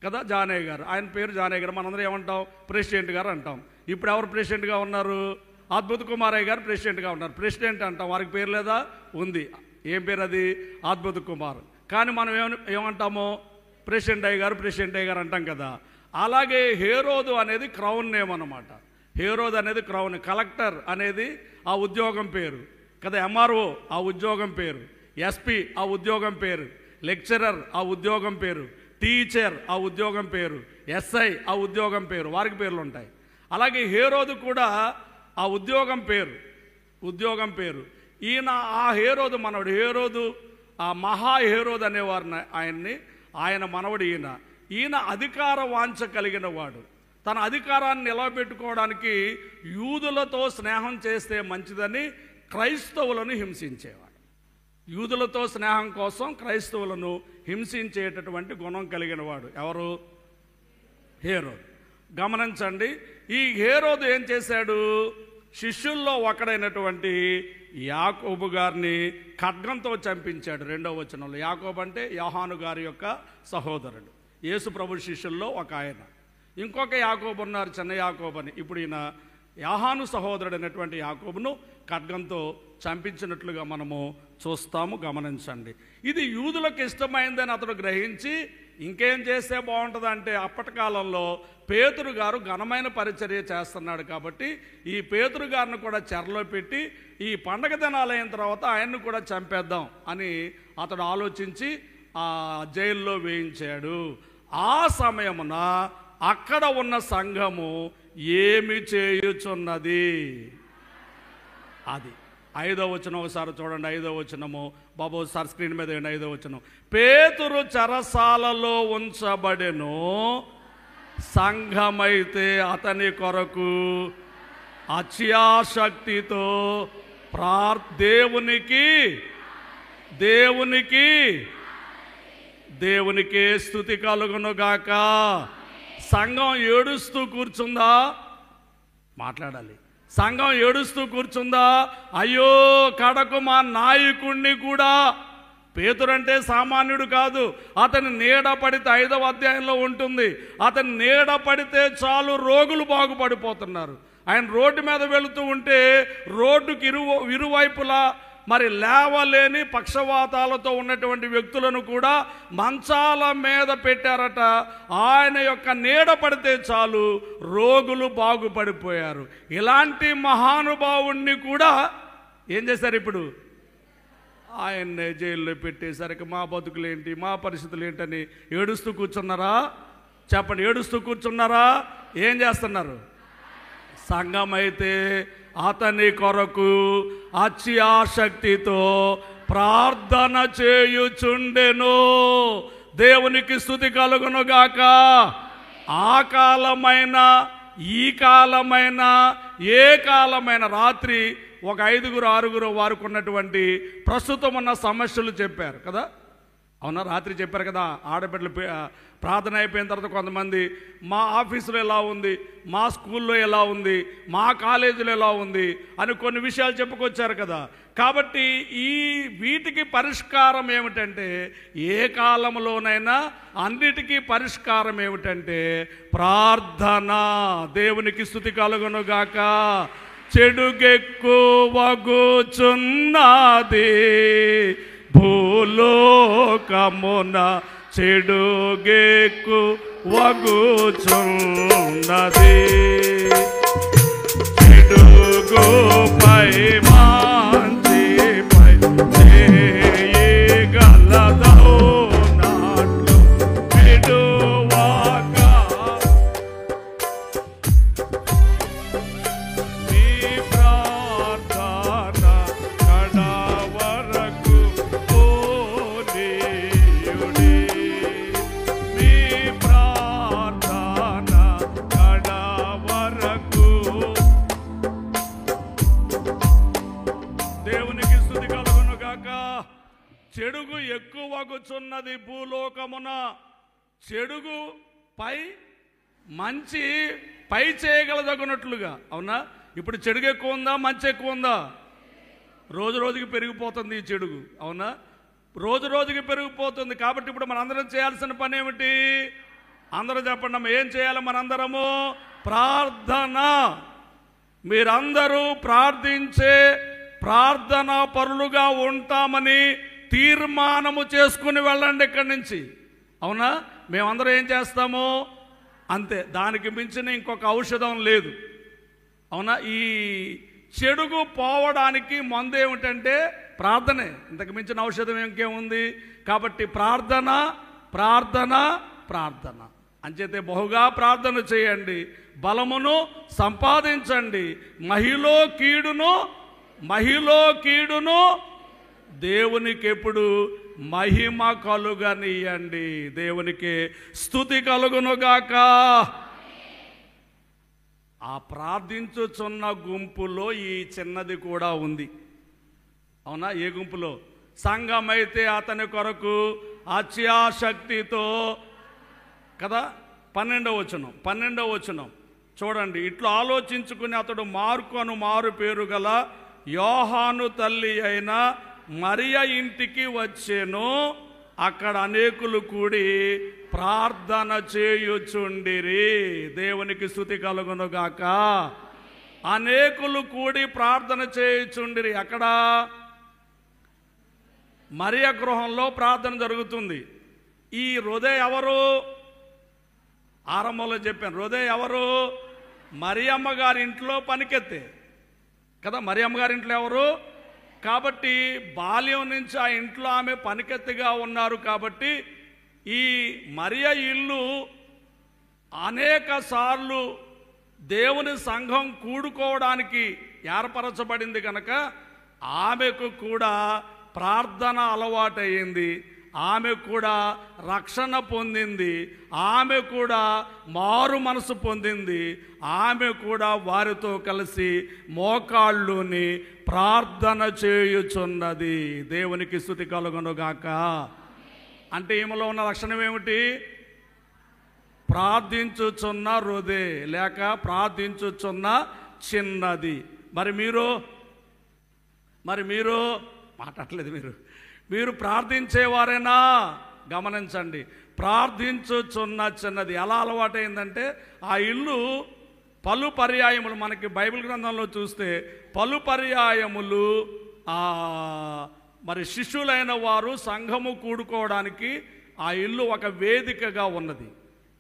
కదా, జానయ్య గారు. ఆయన పేరు జానయ్య గారు. మనందరం ఏమంటాం? ప్రెసిడెంట్ గారు అంటాం. ఇప్పుడు ఎవరు ప్రెసిడెంట్గా ఉన్నారు? అద్భుత కుమారయ్య గారు ప్రెసిడెంట్గా ఉన్నారు. ప్రెసిడెంట్ అంటాం. వారికి పేరు లేదా? ఉంది. ఏం పేరు అది? అద్భుత కుమార్. కానీ మనం ఏమంటామో? ప్రెసిడెంట్ అయ్య గారు అంటాం కదా. అలాగే హేరోదు అనేది క్రౌన్ నేమ్ అన్నమాట. హేరోదు అనేది క్రౌన్. కలెక్టర్ అనేది ఆ ఉద్యోగం పేరు కదా. ఎంఆర్ఓ ఆ ఉద్యోగం పేరు. ఎస్పీ ఆ ఉద్యోగం పేరు. లెక్చరర్ ఆ ఉద్యోగం పేరు. టీచర్ ఆ ఉద్యోగం పేరు. ఎస్ఐ ఆ ఉద్యోగం పేరు. వారికి పేర్లు ఉంటాయి. అలాగే హేరోదు కూడా ఆ ఉద్యోగం పేరు. ఈయన ఆ హేరోదు మనవడు. హేరోదు ఆ మహా హేరోదు అనేవారిని ఆయన్ని. ఆయన మనవడు ఈయన అధికార వాంఛ కలిగిన వాడు. తన అధికారాన్ని నిలబెట్టుకోవడానికి యూదులతో స్నేహం చేస్తే మంచిదని క్రైస్తవులను హింసించేవాడు. యూదులతో స్నేహం కోసం క్రైస్తవులను హింసించేటటువంటి గుణం కలిగిన వాడు ఎవరు? హేరోదు. గమనించండి, ఈ హేరోదు ఏం చేశాడు? శిష్యుల్లో ఒకడైనటువంటి యాకోబు గారిని ఖడ్గంతో చంపించాడు. 2వ వచనంలో యాకోబు అంటే యోహాను గారి యొక్క సహోదరుడు, యేసు ప్రభు శిష్యుల్లో ఒక ఆయన. ఇంకొక యాకోబు ఉన్నారు, చిన్న యాకోబు అని. ఇప్పుడు ఈయన యోహాను సహోదరుడైనటువంటి యాకోబును ఖడ్గంతో చంపించినట్లుగా మనము చూస్తాము. గమనించండి, ఇది యూదులకు ఇష్టమైందని అతడు గ్రహించి ఇంకేం చేస్తే బాగుంటుందంటే, అప్పటి కాలంలో పేతురు గారు ఘనమైన పరిచర్య చేస్తున్నాడు కాబట్టి ఈ పేతురు గారిని కూడా చెరలో పెట్టి ఈ పండగ దినాలు అయిన తర్వాత ఆయన్ని కూడా చంపేద్దాం అని అతడు ఆలోచించి ఆ జైల్లో వేయించాడు. ఆ సమయమున అక్కడ ఉన్న సంఘము ఏమి చేయుచున్నది? అది 5వ వచనం ఒకసారి చూడండి. 5వ వచనము బాబు ఒకసారి స్క్రీన్ మీద వేయండి. 5వ వచనం, పేతురు చెరసాలలో ఉంచబడెను, సంఘమైతే అతని కొరకు అత్యాశక్తితో దేవునికే స్తుతి కలుగును గాక. సంఘం ఏడుస్తూ కూర్చుందా? మాట్లాడాలి. సంఘం ఏడుస్తూ కూర్చుందా? అయ్యో కడకు మా నాయకుణ్ణి కూడా, పేతురంటే సామాన్యుడు కాదు, అతని నీడ పడితే 5వ అధ్యాయంలో ఉంటుంది, అతని నీడ పడితే చాలు రోగులు బాగుపడిపోతున్నారు. ఆయన రోడ్డు మీద వెళుతూ ఉంటే రోడ్డుకి ఇరువైపులా మరి లేవలేని పక్షవాతాలతో ఉన్నటువంటి వ్యక్తులను కూడా మంచాల మీద పెట్టారట. ఆయన యొక్క నీడ పడితే చాలు రోగులు బాగుపడిపోయారు. ఇలాంటి మహానుభావుణ్ణి కూడా ఏం చేశారు? ఇప్పుడు ఆయన్నే జైల్లో పెట్టేసరికి మా బతుకులేంటి, మా పరిస్థితులు ఏంటని ఏడుస్తూ కూర్చున్నారా? చెప్పండి, ఏడుస్తూ కూర్చున్నారా? ఏం చేస్తున్నారు? సంఘమైతే అతని కొరకు అత్యాశక్తితో ప్రార్థన చేయుచుండెను. దేవునికి స్తుతి కలుగును గాక. ఆ కాలమైన ఈ కాలమైన ఏ కాలమైన రాత్రి ఒక 5-6 వారికి ఉన్నటువంటి ప్రస్తుతం ఉన్న సమస్యలు చెప్పారు కదా. అవునా? రాత్రి చెప్పారు కదా. ఆడబిడ్డలు ప్రార్థన అయిపోయిన తర్వాత కొంతమంది మా ఆఫీసులో ఎలా ఉంది, మా స్కూల్లో ఎలా ఉంది, మా కాలేజీలో ఎలా ఉంది అని కొన్ని విషయాలు చెప్పుకొచ్చారు కదా. కాబట్టి వీటికి పరిష్కారం ఏమిటంటే, ఏ కాలంలోనైనా అన్నిటికీ పరిష్కారం ఏమిటంటే ప్రార్థన. దేవునికి స్తుతి కలుగును గాక. చెడుగెక్కువగుచున్నది భూలోకమున, చెడుగెక్కువగుచున్నది, చెడుగుపై మంచిపై చేయగలదవు నాట్లు విడువక నీ ప్రార్థన కడవరకు పోనీయుడి. నీ ప్రార్థన కడవరకు. దేవునికి స్తుతి కలుగును గాక. చెడుగు ఎక్కువగుచున్నది భూలోకమున, చెడుగు పై మంచి పై చేయగలదగినట్లుగా. అవునా? ఇప్పుడు చెడుగు ఎక్కువ ఉందా, మంచి ఎక్కువ ఉందా? రోజు రోజుకి పెరిగిపోతుంది ఈ చెడుగు. అవునా? రోజు రోజుకి పెరిగిపోతుంది. కాబట్టి ఇప్పుడు మనందరం చేయాల్సిన పని ఏమిటి? అందరూ చెప్పండి అమ్మ, ఏం చేయాలి మనందరము? ప్రార్థన. మీరందరూ ప్రార్థించే ప్రార్థనా పరులుగా ఉంటామని తీర్మానము చేసుకుని వెళ్ళండి ఇక్కడి నుంచి. అవునా? మేమందరం ఏం చేస్తాము? అంతే, దానికి మించిన ఇంకొక ఔషధం లేదు. అవునా? ఈ చెడుగు పోవడానికి మందు ఏమిటంటే ప్రార్థనే. ఇంతకు మించిన ఔషధం ఇంకేముంది? కాబట్టి ప్రార్థన, ప్రార్థన, ప్రార్థన. అంచేతే బహుగా ప్రార్థన చేయండి, బలమును సంపాదించండి, మహిలో కీడును దేవునికి ఎప్పుడు మహిమ కలుగనియండి. దేవునికి స్తుతి కలుగునుగాక. ఆ ప్రార్థించుచున్న గుంపులో ఈ చిన్నది కూడా ఉంది. అవునా? ఏ గుంపులో? సంఘమైతే అతని కొరకు అత్యాశక్తితో కదా. 12వ వచనం చూడండి. ఇట్లా ఆలోచించుకుని అతడు మార్కు అను మారు పేరు గల యోహాను తల్లి అయిన మరియ ఇంటికి వచ్చెను. అక్కడ అనేకులు కూడి ప్రార్థన చేయుచుండిరి. దేవునికి స్తుతి కలుగునుగాక. అనేకులు కూడి ప్రార్థన చేయుచుండిరి. అక్కడ మరియ గృహంలో ప్రార్థన జరుగుతుంది. ఈ హృదయ ఎవరు? ఆరంభంలో చెప్పాను. హృదయ ఎవరు? మరియమ్మ గారి ఇంట్లో పనికెత్తే కదా. మరియమ్మ గారి ఇంట్లో ఎవరు? కాబట్టి బాల్యం నుంచి ఆ ఇంట్లో ఆమె పనికెత్తిగా ఉన్నారు. కాబట్టి ఈ మరియ ఇల్లు అనేక సార్లు దేవుని సంఘం కూడుకోవడానికి ఏర్పరచబడింది కనుక ఆమెకు కూడా ప్రార్థన అలవాటయ్యింది. ఆమె కూడా రక్షణ పొందింది. ఆమె కూడా మారు మనసు పొందింది. ఆమె కూడా వారితో కలిసి మోకాళ్ళుని ప్రార్థన చేయుచున్నది. దేవునికి స్తుతి కలుగునుగాక. అంటే ఈమెలో ఉన్న లక్షణం ఏమిటి? ప్రార్థించుచున్న హృదయ లేక ప్రార్థించుచున్న చిన్నది. మరి మీరు మాట్లాడలేదు. మీరు ప్రార్థించేవారేనా? గమనించండి. ప్రార్థించుచున్న చిన్నది ఎలా అలవాటైందంటే ఆ ఇల్లు పలు పర్యాయములు మనకి బైబిల్ గ్రంథంలో చూస్తే పలు పర్యాయములు మరి శిష్యులైన వారు సంఘము కూడుకోవడానికి ఆ ఇల్లు ఒక వేదికగా ఉన్నది.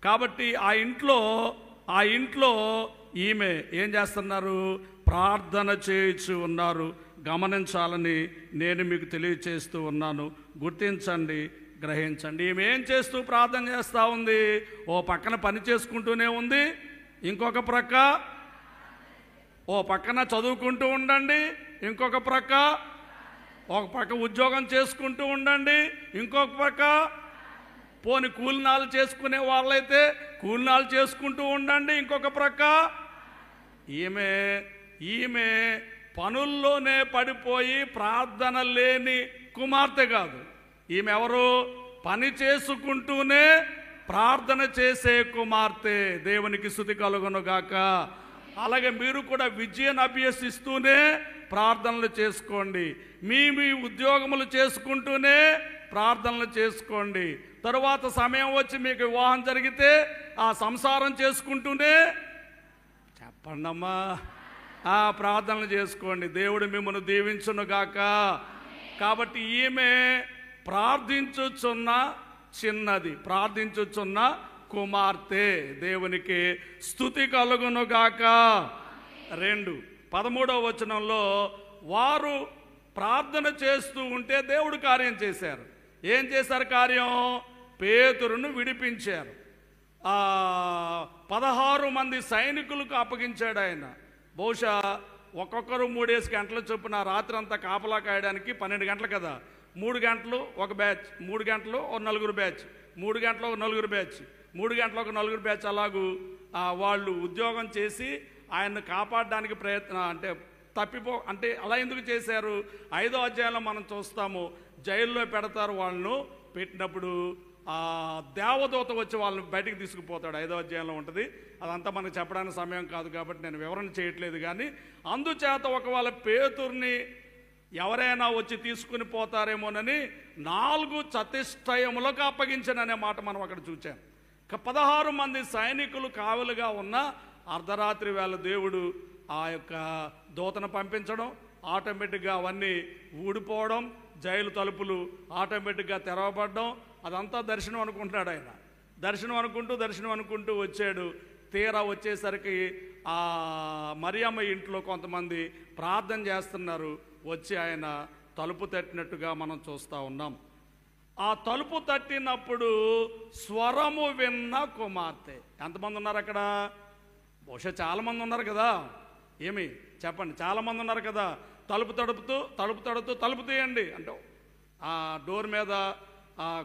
కాబట్టి ఆ ఇంట్లో ఈమె ఏం చేస్తున్నారు? ప్రార్థన చేయించు ఉన్నారు. గమనించాలని నేను మీకు తెలియచేస్తూ ఉన్నాను. గుర్తించండి, గ్రహించండి. ఈమె ఏం చేస్తూ ప్రార్థన చేస్తూ ఉంది? ఓ పక్కన పని చేసుకుంటూనే ఉంది, ఇంకొక పక్కన చదువుకుంటూ ఉండండి, ఒక పక్క ఉద్యోగం చేసుకుంటూ ఉండండి, ఇంకొక పక్క పోని కూలినాలు చేసుకునే వాళ్ళైతే కూలినాలు చేసుకుంటూ ఉండండి, ఇంకొక ప్రక్క ఈమె పనుల్లోనే పడిపోయి ప్రార్థన లేని కుమార్తె కాదు. ఈమె ఎవరు? పని చేసుకుంటూనే ప్రార్థన చేసే కుమార్తె. దేవునికి స్తుతి కలుగునుగాక. అలాగే మీరు కూడా విద్యను అభ్యసిస్తూనే ప్రార్థనలు చేసుకోండి. మీ ఉద్యోగములు చేసుకుంటూనే ప్రార్థనలు చేసుకోండి. తరువాత సమయం వచ్చి మీకు వివాహం జరిగితే ఆ సంసారం చేసుకుంటూనే చెప్పండమ్మా ఆ ప్రార్థనలు చేసుకోండి. దేవుడు మిమ్మల్ని దీవించునుగాక. కాబట్టి ఈమె ప్రార్థించుచున్న చిన్నది, ప్రార్థించుచున్న కుమార్తె. దేవునికి స్తుతి కలుగునుగాక. 13వ వచనంలో వారు ప్రార్థన చేస్తూ ఉంటే దేవుడు కార్యం చేశారు. ఏం చేశారు కార్యం? పేతురును విడిపించారు. 16 మంది సైనికులకు అప్పగించాడు ఆయన. బహుశా ఒక్కొక్కరు 3 గంటల చొప్పున రాత్రి అంతా కాపలా కాయడానికి 12 గంటలు కదా. 3 గంటలు ఒక బ్యాచ్, 3 గంటలు ఒక నలుగురు బ్యాచ్, 3 గంటలు ఒక నలుగురు బ్యాచ్, 3 గంటలు ఒక నలుగురు బ్యాచ్. అలాగూ వాళ్ళు ఉద్యోగం చేసి ఆయన్ని కాపాడడానికి అంటే అలా ఎందుకు చేశారు? 5వ అధ్యాయంలో మనం చూస్తాము. జైల్లో పెడతారు. వాళ్ళను పెట్టినప్పుడు దేవదూత వచ్చి వాళ్ళని బయటికి తీసుకుపోతాడు. 5వ అధ్యాయంలో ఉంటుంది. అదంతా మనకు చెప్పడానికి సమయం కాదు కాబట్టి నేను వివరణ చేయట్లేదు. కానీ అందుచేత ఒకవేళ పేతుర్ని ఎవరైనా వచ్చి తీసుకుని పోతారేమోనని 4 చతుష్టయములకు అప్పగించననే మాట మనం అక్కడ చూచాం. 16 మంది సైనికులు కావలుగా ఉన్న అర్ధరాత్రి వేళ దేవుడు ఆ యొక్క దూతను పంపించడం, ఆటోమేటిక్గా అవన్నీ ఊడిపోవడం, జైలు తలుపులు ఆటోమేటిక్గా తెరవబడడం, అదంతా దర్శనం అనుకుంటున్నాడు ఆయన. దర్శనం అనుకుంటూ వచ్చాడు. తీరా వచ్చేసరికి ఆ మరియమ్మ ఇంట్లో కొంతమంది ప్రార్థన చేస్తున్నారు. వచ్చి ఆయన తలుపు తట్టినట్టుగా మనం చూస్తూ ఉన్నాం. ఆ తలుపు తట్టినప్పుడు స్వరము విన్న కుమార్తె. ఎంతమంది ఉన్నారు అక్కడ? బహుశా చాలామంది ఉన్నారు కదా. ఏమి చెప్పండి, చాలామంది ఉన్నారు కదా. తలుపు తడుతూ తలుపు తీయండి అంటావు. ఆ డోర్ మీద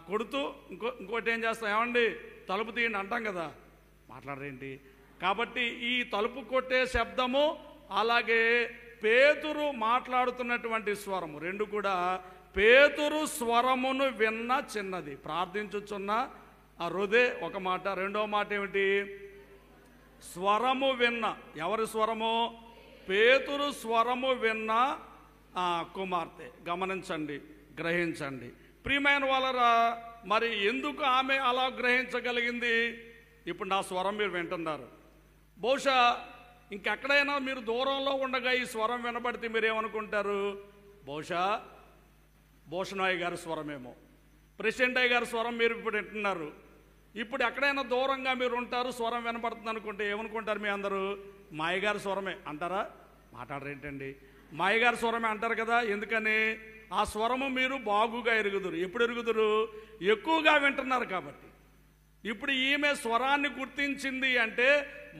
కొడుతూ ఇంకోటి ఏం చేస్తాం, ఏమండి తలుపు తీయండి అంటాం కదా, మాట్లాడరేంటి. కాబట్టి ఈ తలుపు కొట్టే శబ్దము అలాగే పేతురు మాట్లాడుతున్నటువంటి స్వరము రెండు కూడా పేతురు స్వరమును విన్న చిన్నది. ప్రార్థించుచున్న ఆ హృదయ ఒక మాట, రెండో మాట ఏమిటి, స్వరము విన్న. ఎవరి స్వరము? పేతురు స్వరము విన్న కుమార్తె. గమనించండి, గ్రహించండి ప్రియమైన వాళ్ళరా. మరి ఎందుకు ఆమె అలా గ్రహించగలిగింది? ఇప్పుడు నా స్వరం మీరు వింటున్నారు. బహుశా ఇంకెక్కడైనా మీరు దూరంలో ఉండగా ఈ స్వరం వినబడితే మీరేమనుకుంటారు? బహుశా భూషణయ్య గారి స్వరమేమో, ప్రెసిడెంట్ అయ్య గారి స్వరం మీరు ఇప్పుడు వింటున్నారు. ఇప్పుడు ఎక్కడైనా దూరంగా మీరు ఉంటారు, స్వరం వినపడుతుంది అనుకుంటే ఏమనుకుంటారు మీ అందరూ? మా అయ్యగారి స్వరమే అంటారా? మాట్లాడరేంటండి, మా అయ్యగారి స్వరమే అంటారు కదా. ఎందుకని? ఆ స్వరము మీరు బాగుగా ఎరుగుదురు. ఎప్పుడు ఎరుగుదురు? ఎక్కువగా వింటున్నారు కాబట్టి. ఇప్పుడు ఈమె స్వరాన్ని గుర్తించింది అంటే,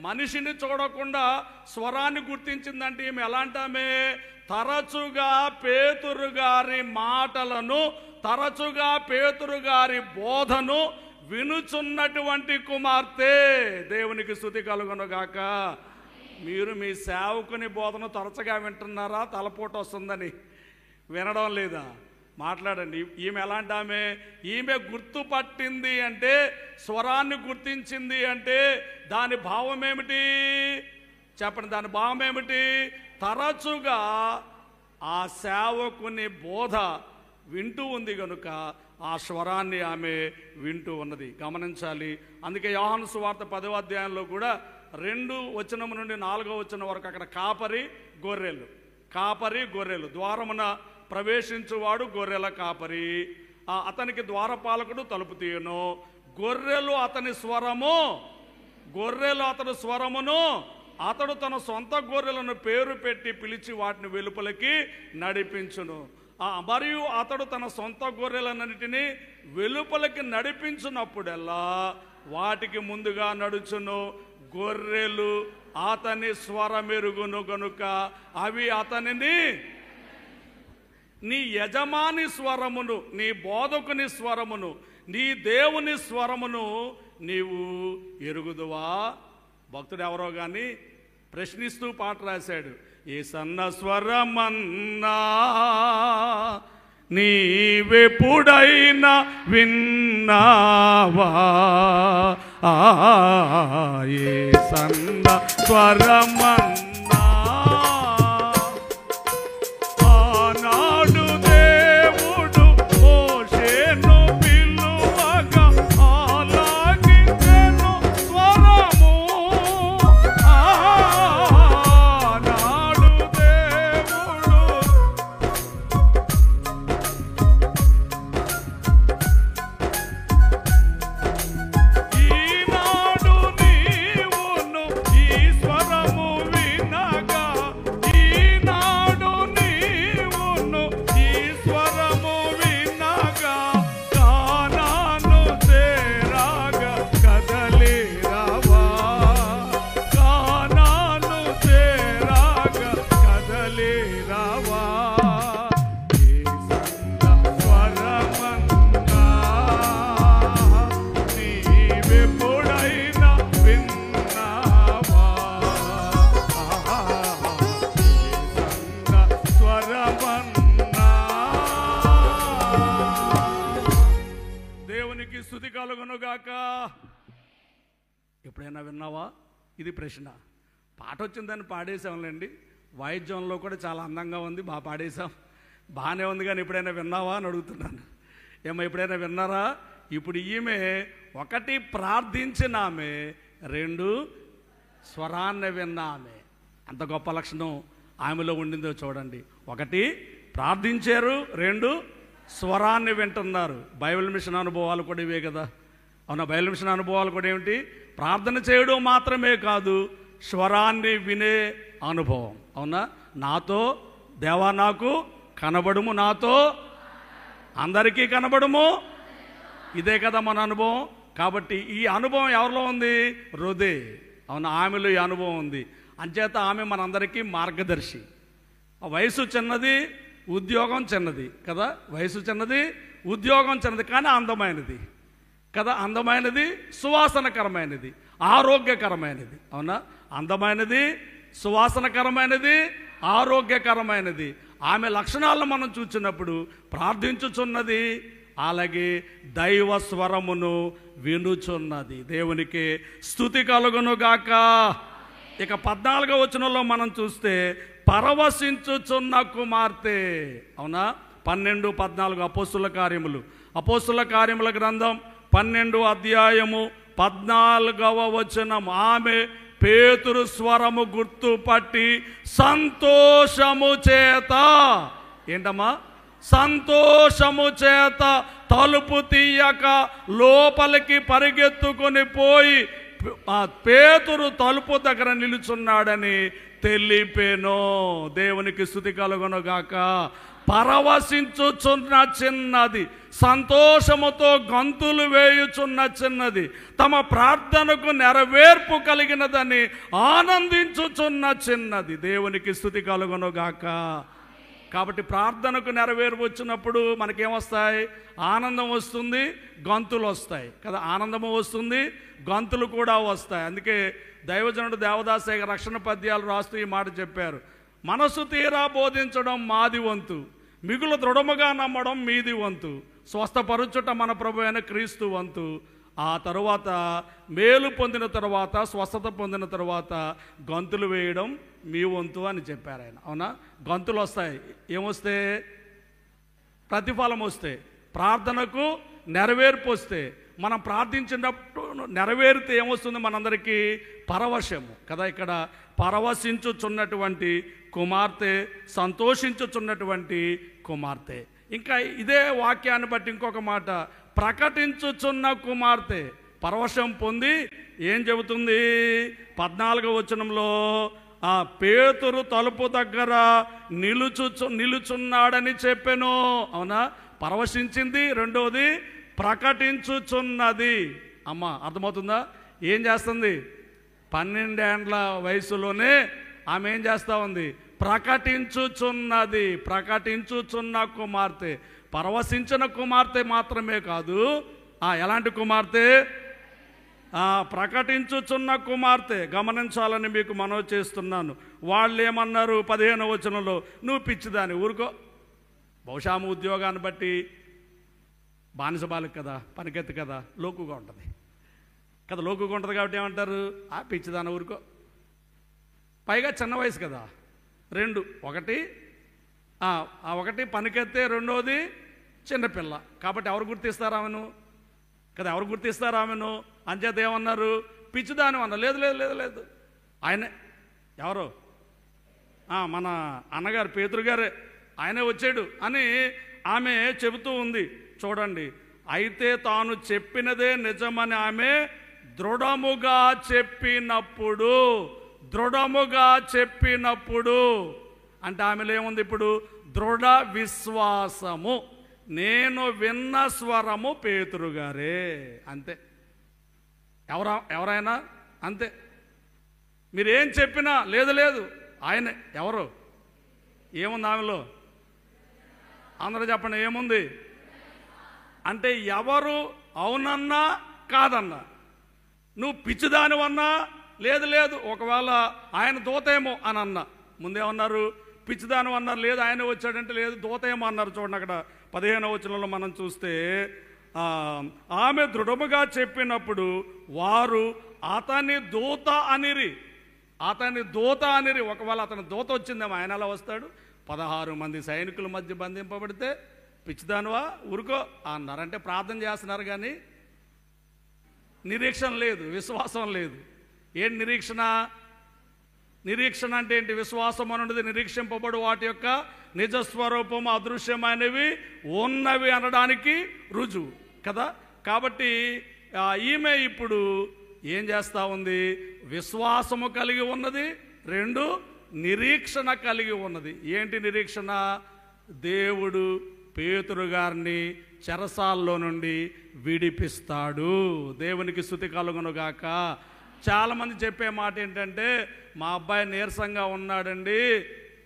మనిషిని చూడకుండా స్వరాన్ని గుర్తించిందంటే ఈమె ఎలాంటి ఆమె? తరచుగా పేతురు గారి మాటలను, తరచుగా పేతురు గారి బోధను వినుచున్నటువంటి కుమార్తె. దేవునికి స్తుతి కలుగునుగాక. మీరు మీ సేవకుని బోధన తరచుగా వింటున్నారా? తలపోటు వస్తుందని వినడం లేదా? మాట్లాడండి. ఈమె ఎలాంటి ఆమె? ఈమె గుర్తుపట్టింది అంటే, స్వరాన్ని గుర్తించింది అంటే దాని భావం ఏమిటి చెప్పండి? దాని భావం ఏమిటి? తరచుగా ఆ సేవకుని బోధ వింటూ ఉంది కనుక ఆ స్వరాన్ని ఆమె వింటూ ఉన్నది. గమనించాలి. అందుకే యోహాను సువార్త 10వ అధ్యాయంలో కూడా 2 వచనం నుండి 4వ వచనం వరకు అక్కడ కాపరి గొర్రెలు ద్వారమున ప్రవేశించువాడు గొర్రెల కాపరి, అతనికి ద్వారపాలకుడు తలుపు తీయను, గొర్రెలు అతని స్వరమును అతడు తన సొంత గొర్రెలను పేరు పెట్టి పిలిచి వాటిని వెలుపలికి నడిపించును. మరియు అతడు తన సొంత గొర్రెలన్నిటినీ వెలుపలికి నడిపించినప్పుడల్లా వాటికి ముందుగా నడుచును. గొర్రెలు అతని స్వరమెరుగును గనుక అవి అతనిని, నీ యజమాని స్వరమును, నీ బోధకుని స్వరమును, నీ దేవుని స్వరమును నీవు ఎరుగుదువా? భక్తుడు ఎవరో కానీ ప్రశ్నిస్తూ పాట రాశాడు. ఏ సన్న స్వరమన్నా నీవెప్పుడైనా విన్నావా? ఏ సన్న స్వరమన్నా ఆనాడు దేవుడు మోషేను పిలువగా ఆలకించెను స్వరము. ఆనాడు దేవుడు ఈనాడు నీవును ఈ స్వరము వినగా, ఈనాడు నీవును ఈ స్వరము వినగా, కానాను చేరాగా కదలిరావా? కానాను చేరాగా కదలిరావా? ఏ సన్న స్వరమన్నా నీవెప్పుడైనా విన్నావా? స్వరమన్నా. దేవునికి స్తుతి కలుగునుగాక. ఎప్పుడైనా విన్నావా? ఇది ప్రశ్న. పాట వచ్చిందని పాడేసాంలేండి. వాయిద్యంలో కూడా చాలా అందంగా ఉంది, బాగా పాడేశాం, బాగానే ఉంది. కానీ ఎప్పుడైనా విన్నావా అని అడుగుతున్నాను. ఏమో ఎప్పుడైనా విన్నారా? ఇప్పుడు ఈమె 1 ప్రార్థించిన ఆమె, 2 స్వరాన్ని విన్న ఆమె. అంత గొప్ప లక్షణం ఆమెలో ఉండిందో చూడండి. 1 ప్రార్థించారు, 2 స్వరాన్ని వింటున్నారు. బైబిల్ మిషన్ అనుభవాలు కూడా ఇవే కదా. అవునా? బైబిల్ మిషన్ అనుభవాలు కూడా ఏమిటి? ప్రార్థన చేయడం మాత్రమే కాదు, స్వరాన్ని వినే అనుభవం. అవునా? నాతో దేవా నాకు కనబడుము, నాతో అందరికీ కనబడుము. ఇదే కదా మన అనుభవం. కాబట్టి ఈ అనుభవం ఎవరిలో ఉంది? హృదయ. అవునా? ఆమెలో ఈ అనుభవం ఉంది. అంచేత ఆమె మనందరికీ మార్గదర్శి. వయసు చిన్నది, ఉద్యోగం చిన్నది కదా. వయసు చిన్నది, ఉద్యోగం చిన్నది, కానీ అందమైనది కదా. అందమైనది, సువాసనకరమైనది, ఆరోగ్యకరమైనది. అవునా? అందమైనది, సువాసనకరమైనది, ఆరోగ్యకరమైనది. ఆమె లక్షణాలను మనం చూచినప్పుడు ప్రార్థించుచున్నది, అలాగే దైవ స్వరమును వినుచున్నది. దేవునికి స్తుతి కలుగును గాక. ఇక 14వ వచనంలో మనం చూస్తే పరవశించుచున్న కుమార్తె. అవునా? 12, 14 అపోస్తుల కార్యముల గ్రంథం 12వ అధ్యాయము 14వ వచనం. ఆమె పేతురు స్వరము గుర్తుపట్టి సంతోషము చేత, ఏంటమ్మా? సంతోషము చేత తలుపు తీయక లోపలికి పరిగెత్తుకొని పోయి పేతురు తలుపు దగ్గర నిలుచున్నాడని తెలిపెను. దేవునికి స్తుతి కలుగును గాక. పరవశించుచున్న చిన్నది, సంతోషముతో గంతులు వేయుచున్న చిన్నది, తమ ప్రార్థనకు నెరవేర్పు కలిగినదని ఆనందించుచున్న చిన్నది. దేవునికి స్తుతి కలుగును గాక. కాబట్టి ప్రార్థనకు నెరవేర్పు వచ్చినప్పుడు మనకేమొస్తాయి? ఆనందం వస్తుంది, గంతులు వస్తాయి కదా. ఆనందము వస్తుంది, గంతులు కూడా వస్తాయి. అందుకే దైవజనుడు దేవదాసయ్య రక్షణ పద్యాలు రాస్తూ ఈ మాట చెప్పారు: మనసు తీరా బోధించడం మాది వంతు, మిగులు దృఢముగా నమ్మడం మీది వంతు, స్వస్థపరుచుట మన ప్రభు అయిన క్రీస్తు వంతు, ఆ తరువాత మేలు పొందిన తర్వాత, స్వస్థత పొందిన తర్వాత గంతులు వేయడం మీ వంతు అని చెప్పారు ఆయన. అవునా? గంతులు వస్తాయి. ఏమొస్తే? ప్రతిఫలం వస్తే, ప్రార్థనకు నెరవేర్పు వస్తే, మనం ప్రార్థించినప్పుడు నెరవేరితే ఏమొస్తుంది? మనందరికీ పరవశము కదా. ఇక్కడ పరవశించుచున్నటువంటి కుమార్తె, సంతోషించుచున్నటువంటి కుమార్తె. ఇంకా ఇదే వాక్యాన్ని బట్టి ఇంకొక మాట, ప్రకటించుచున్న కుమార్తె పరవశం పొంది ఏం చెబుతుంది? 14వ వచనంలో ఆ పేతురు తలుపు దగ్గర నిలుచున్నాడని చెప్పెను. అవునా? పరవశించింది. రెండవది ప్రకటించుచున్నది. అమ్మ, అర్థమవుతుందా? ఏం చేస్తుంది? 12 ఏండ్ల వయసులోనే ఆమె ఏం చేస్తూ ఉంది? ప్రకటించుచున్నది. ప్రకటించుచున్న కుమార్తె, పరవశించిన కుమార్తె మాత్రమే కాదు. ఎలాంటి కుమార్తె? ప్రకటించుచున్న కుమార్తె. గమనించాలని మీకు మనవి చేస్తున్నాను. వాళ్ళు ఏమన్నారు 15వ వచనంలో? నువ్వు పిచ్చిదాని, ఊరుకో. బహుశా ఉద్యోగాన్ని బట్టి బానిస బాలిక కదా, పనికెత్తి కదా, లోకుగా ఉంటుంది కదా. లోకుగా ఉంటుంది కాబట్టి ఏమంటారు? పిచ్చిదాని, ఊరుకో. పైగా చిన్న వయసు కదా. ఒకటి పనికెత్తే, రెండోది చిన్నపిల్ల. కాబట్టి ఎవరు గుర్తిస్తారు ఆమెను కదా? ఎవరు గుర్తిస్తారు ఆమెను? అంచేత ఏమన్నారు? పిచ్చిదాని అన్నారు. లేదు లేదు లేదు లేదు, ఆయనే. ఎవరు? మన అన్నగారు పేతురు గారే, ఆయనే వచ్చాడు అని ఆమె చెబుతూ ఉంది. చూడండి, అయితే తాను చెప్పినదే నిజమని ఆమె దృఢముగా చెప్పినప్పుడు అంటే ఆమెలో ఏముంది ఇప్పుడు? దృఢ విశ్వాసము. నేను విన్న స్వరము పేతురు గారే. అంతే. ఎవరైనా అంతే. మీరేం చెప్పినా లేదు లేదు ఆయనే. ఎవరు? ఏముంది ఆమెలో? అందరూ చెప్పండి, ఏముంది? అంటే ఎవరు అవునన్నా కాదన్నా, నువ్వు పిచ్చిదానివన్నా లేదు లేదు, ఒకవేళ ఆయన దూతేమో అని అన్నా, ముందేమన్నారు? పిచ్చిదాని అన్నారు. లేదు ఆయన వచ్చాడంటే లేదు దూతేమో అన్నారు. చూడండి, అక్కడ 15వ వచనంలో మనం చూస్తే ఆమె దృఢముగా చెప్పినప్పుడు వారు అతని దూత అనిరి. ఒకవేళ అతని దూత వచ్చిందేమో, ఆయన ఎలా వస్తాడు? 16 మంది సైనికుల మధ్య బంధింపబడితే పిచ్చిదానివా, ఊరుకో అన్నారంటే ప్రార్థన చేస్తున్నారు కానీ నిరీక్షణ లేదు, విశ్వాసం లేదు. ఏంటి నిరీక్షణ? నిరీక్షణ అంటే ఏంటి? విశ్వాసం అనేది నిరీక్షింపబడు వాటి యొక్క నిజస్వరూపము అదృశ్యమైనవి ఉన్నవి అనడానికి రుజువు కదా. కాబట్టి ఈమె ఇప్పుడు ఏం చేస్తూ ఉంది? విశ్వాసము కలిగి ఉన్నది, 2 నిరీక్షణ కలిగి ఉన్నది. ఏంటి నిరీక్షణ? దేవుడు పేతురు గారిని చెరసాల్లో నుండి విడిపిస్తాడు. దేవునికి స్తుతి కలుగును గాక. చాలామంది చెప్పే మాట ఏంటంటే, మా అబ్బాయి నీరసంగా ఉన్నాడండి,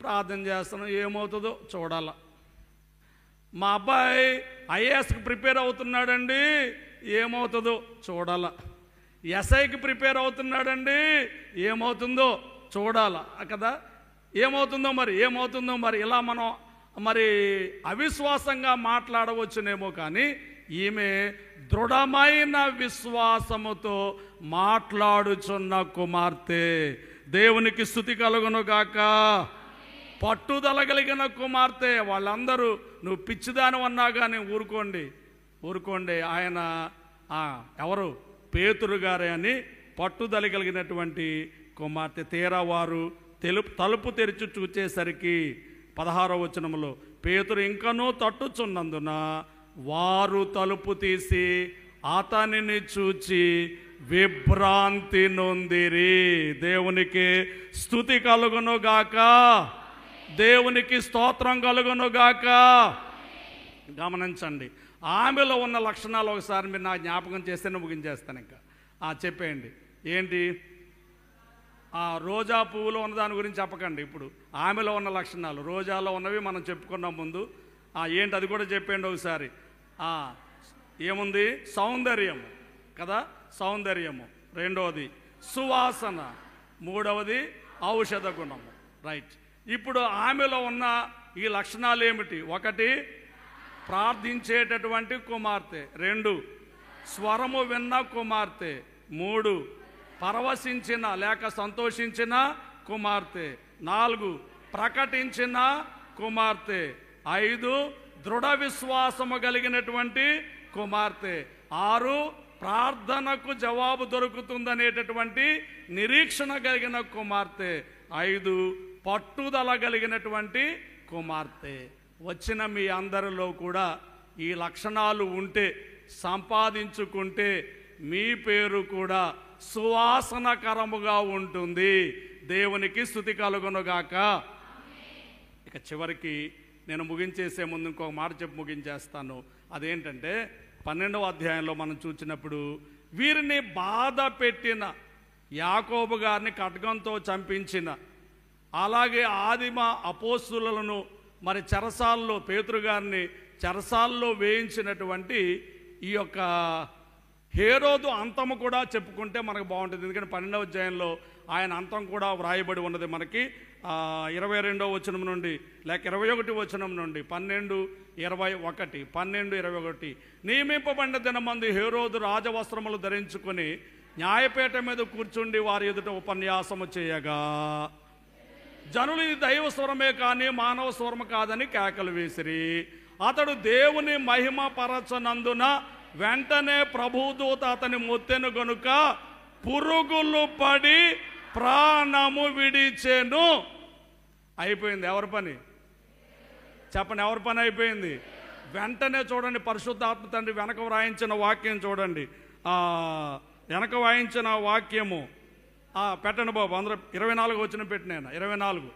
ప్రార్థన చేస్తున్నాం, ఏమవుతుందో చూడాల. మా అబ్బాయి ఐఏఎస్కి ప్రిపేర్ అవుతున్నాడండి, ఏమవుతుందో చూడాల. ఎస్ఐకి ప్రిపేర్ అవుతున్నాడండి, ఏమవుతుందో చూడాల కదా. ఏమవుతుందో మరి ఇలా మనం మరి అవిశ్వాసంగా మాట్లాడవచ్చునేమో, కానీ ఈమె దృఢమైన విశ్వాసముతో మాట్లాడుచున్న కుమార్తె. దేవునికి స్తుతి కలుగును గాక. పట్టుదల కలిగిన కుమార్తె. వాళ్ళందరూ నువ్వు పిచ్చిదాని అన్నా కానీ ఊరుకోండి, ఆయన ఎవరు, పేతురు గారే అని పట్టుదల కలిగినటువంటి కుమార్తె. తీరా వారు తలుపు తెరిచి చూచేసరికి 16వ వచనంలో, పేతురు ఇంకనూ తట్టుచున్నందున వారు తలుపు తీసి అతనిని చూచి విభ్రాంతి నొందిరి. దేవునికి స్తుతి కలుగును గాక. దేవునికి స్తోత్రం కలుగును గాక. గమనించండి, ఆమెలో ఉన్న లక్షణాలు ఒకసారి మీరు నాకు జ్ఞాపకం చేస్తేనే ముగించేస్తాను. ఇంకా చెప్పేయండి ఏంటి? రోజా పువ్వులో ఉన్న దాని గురించి చెప్పకండి. ఇప్పుడు ఆమెలో ఉన్న లక్షణాలు, రోజాలో ఉన్నవి మనం చెప్పుకున్నాం ముందు. ఏంటి అది కూడా చెప్పండి ఒకసారి. ఏముంది? సౌందర్యము కదా, సౌందర్యము. రెండవది సువాసన. మూడవది ఔషధ గుణము. రైట్. ఇప్పుడు ఆమెలో ఉన్న ఈ లక్షణాలు ఏమిటి? 1, ప్రార్థించేటటువంటి కుమార్తె. 2, స్వరము విన్న కుమార్తె. 3, పరవశించిన లేక సంతోషించిన కుమార్తె. 4, ప్రకటించిన కుమార్తె. 5, దృఢ విశ్వాసము కలిగినటువంటి కుమార్తె. 6, ప్రార్థనకు జవాబు దొరుకుతుందనేటటువంటి నిరీక్షణ కలిగిన కుమార్తె. 5, పట్టుదల కలిగినటువంటి కుమార్తె. వచ్చిన మీ అందరిలో కూడా ఈ లక్షణాలు ఉంటే, సంపాదించుకుంటే మీ పేరు కూడా సువాసనకరముగా ఉంటుంది. దేవునికి స్తుతి కలుగునుగాక. ఇక చివరికి నేను ముగించేసే ముందు ఇంకొక మాట చెప్పి ముగించేస్తాను. అదేంటంటే 12వ అధ్యాయంలో మనం చూసినప్పుడు వీరిని బాధ పెట్టిన యాకోబు గారిని ఖడ్గంతో చంపించిన, అలాగే ఆదిమ అపోస్తులను మరి చెరసాల్లో, పేతురు గారిని చెరసాల్లో వేయించినటువంటి ఈ యొక్క హేరోదు అంతము కూడా చెప్పుకుంటే మనకు బాగుంటుంది. ఎందుకంటే 12వ అధ్యాయంలో ఆయన అంతం కూడా వ్రాయబడి ఉన్నది మనకి. 22వ వచనం నుండి లేక 21వ వచనం నుండి 12:21 నియమింపబడిన దినమందు హేరోదు రాజవస్త్రములు ధరించుకొని న్యాయపీఠ మీద కూర్చుండి వారి ఎదుట ఉపన్యాసము చేయగా జనులు ఇది దైవ స్వరమే కానీ మానవ స్వరము కాదని కేకలు వేసిరి. అతడు దేవుని మహిమ పరచనందున వెంటనే ప్రభుదూత అతని మొత్తెను గనుక పురుగులు పడి ప్రాణము విడిచెను. అయిపోయింది. ఎవరి పని చెప్పండి? ఎవరి పని అయిపోయింది? వెంటనే చూడండి, పరిశుద్ధాత్మ తండ్రి వెనక వ్రాయించిన వాక్యం చూడండి. వెనక వాయించిన వాక్యము పెట్టండి బాబు. అందరూ 24 వచనం పెట్టిన 24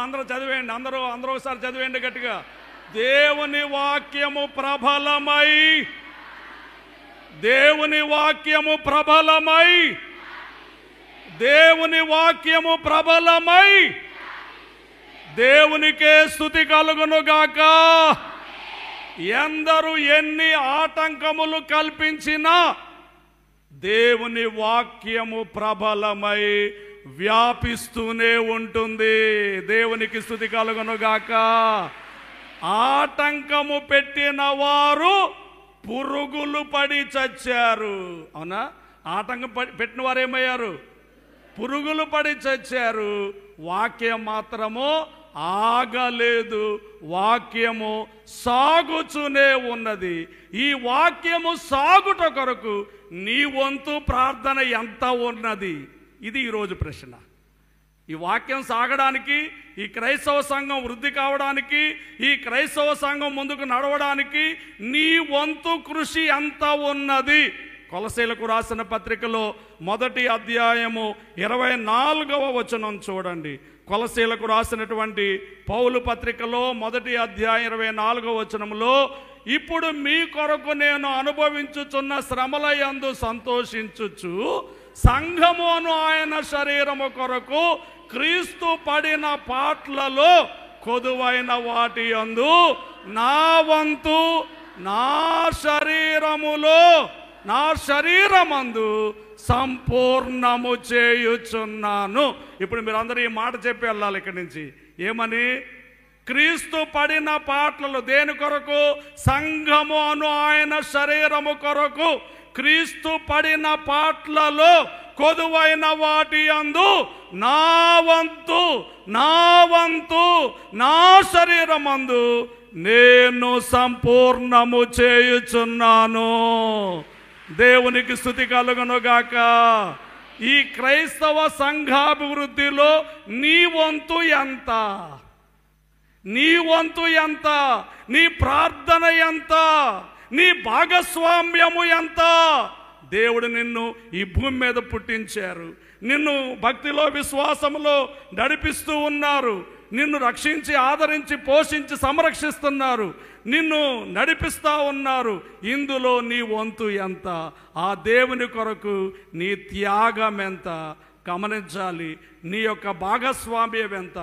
అందరూ చదివేయండి. అందరూ ఒకసారి చదివేయండి గట్టిగా. దేవుని వాక్యము ప్రబలమై, దేవుని వాక్యము ప్రబలమై, దేవుని వాక్యము ప్రబలమై దేవునికే స్తుతి కలుగునుగాక. ఎందరు ఎన్ని ఆటంకములు కల్పించినా దేవుని వాక్యము ప్రబలమై వ్యాపిస్తూనే ఉంటుంది. దేవునికి స్తుతి కలుగునుగాక. ఆటంకము పెట్టిన వారు పురుగులు పడి చచ్చారు. అవునా? ఆటంకం పెట్టిన వారు ఏమయ్యారు? పురుగులు పడి చచ్చారు. వాక్యం మాత్రము ఆగలేదు. వాక్యము సాగుతూనే ఉన్నది. ఈ వాక్యము సాగుట కొరకు నీ వంతు ప్రార్థన ఎంత ఉన్నది? ఇది ఈరోజు ప్రశ్న. ఈ వాక్యం సాగడానికి, ఈ క్రైస్తవ సంఘం వృద్ధి కావడానికి, ఈ క్రైస్తవ సంఘం ముందుకు నడవడానికి నీ వంతు కృషి ఎంత ఉన్నది? కొలసీలకు రాసిన పత్రికలో 1వ అధ్యాయము 24వ వచనం చూడండి. కొలసీలకు రాసినటువంటి పౌలు పత్రికలో 1వ అధ్యాయం 24వ వచనంలో, ఇప్పుడు మీ కొరకు నేను అనుభవించుచున్న శ్రమల యందు సంతోషించుచు సంఘము అను ఆయన శరీరము కొరకు క్రీస్తు పడిన పాట్లలో కొదువైన వాటి యందు నా వంతు నా శరీరమందు సంపూర్ణము చేయుచున్నాను. ఇప్పుడు మీరు అందరూ ఈ మాట చెప్పి వెళ్ళాలి ఇక్కడి నుంచి. ఏమని? క్రీస్తు పడిన పాటలు దేని కొరకు? సంఘము అను ఆయన శరీరము కొరకు క్రీస్తు పడిన పాటలలో కొదువైన వాటి యందు నా వంతు నా శరీరమందు నేను సంపూర్ణము చేయుచున్నాను. దేవునికి స్తుతి కలుగునుగాక. ఈ క్రైస్తవ సంఘాభివృద్ధిలో నీ వంతు ఎంత? నీ వంతు ఎంత? నీ ప్రార్థన ఎంత? నీ భాగస్వామ్యము ఎంత? దేవుడు నిన్ను ఈ భూమి మీద పుట్టించారు, నిన్ను భక్తిలో విశ్వాసములో నడిపిస్తూ ఉన్నారు, నిన్ను రక్షించి ఆదరించి పోషించి సంరక్షిస్తున్నారు, నిన్ను నడిపిస్తూ ఉన్నారు. ఇందులో నీ వంతు ఎంత? ఆ దేవుని కొరకు నీ త్యాగం ఎంత గమనించాలి. నీ యొక్క భాగస్వామ్యం ఎంత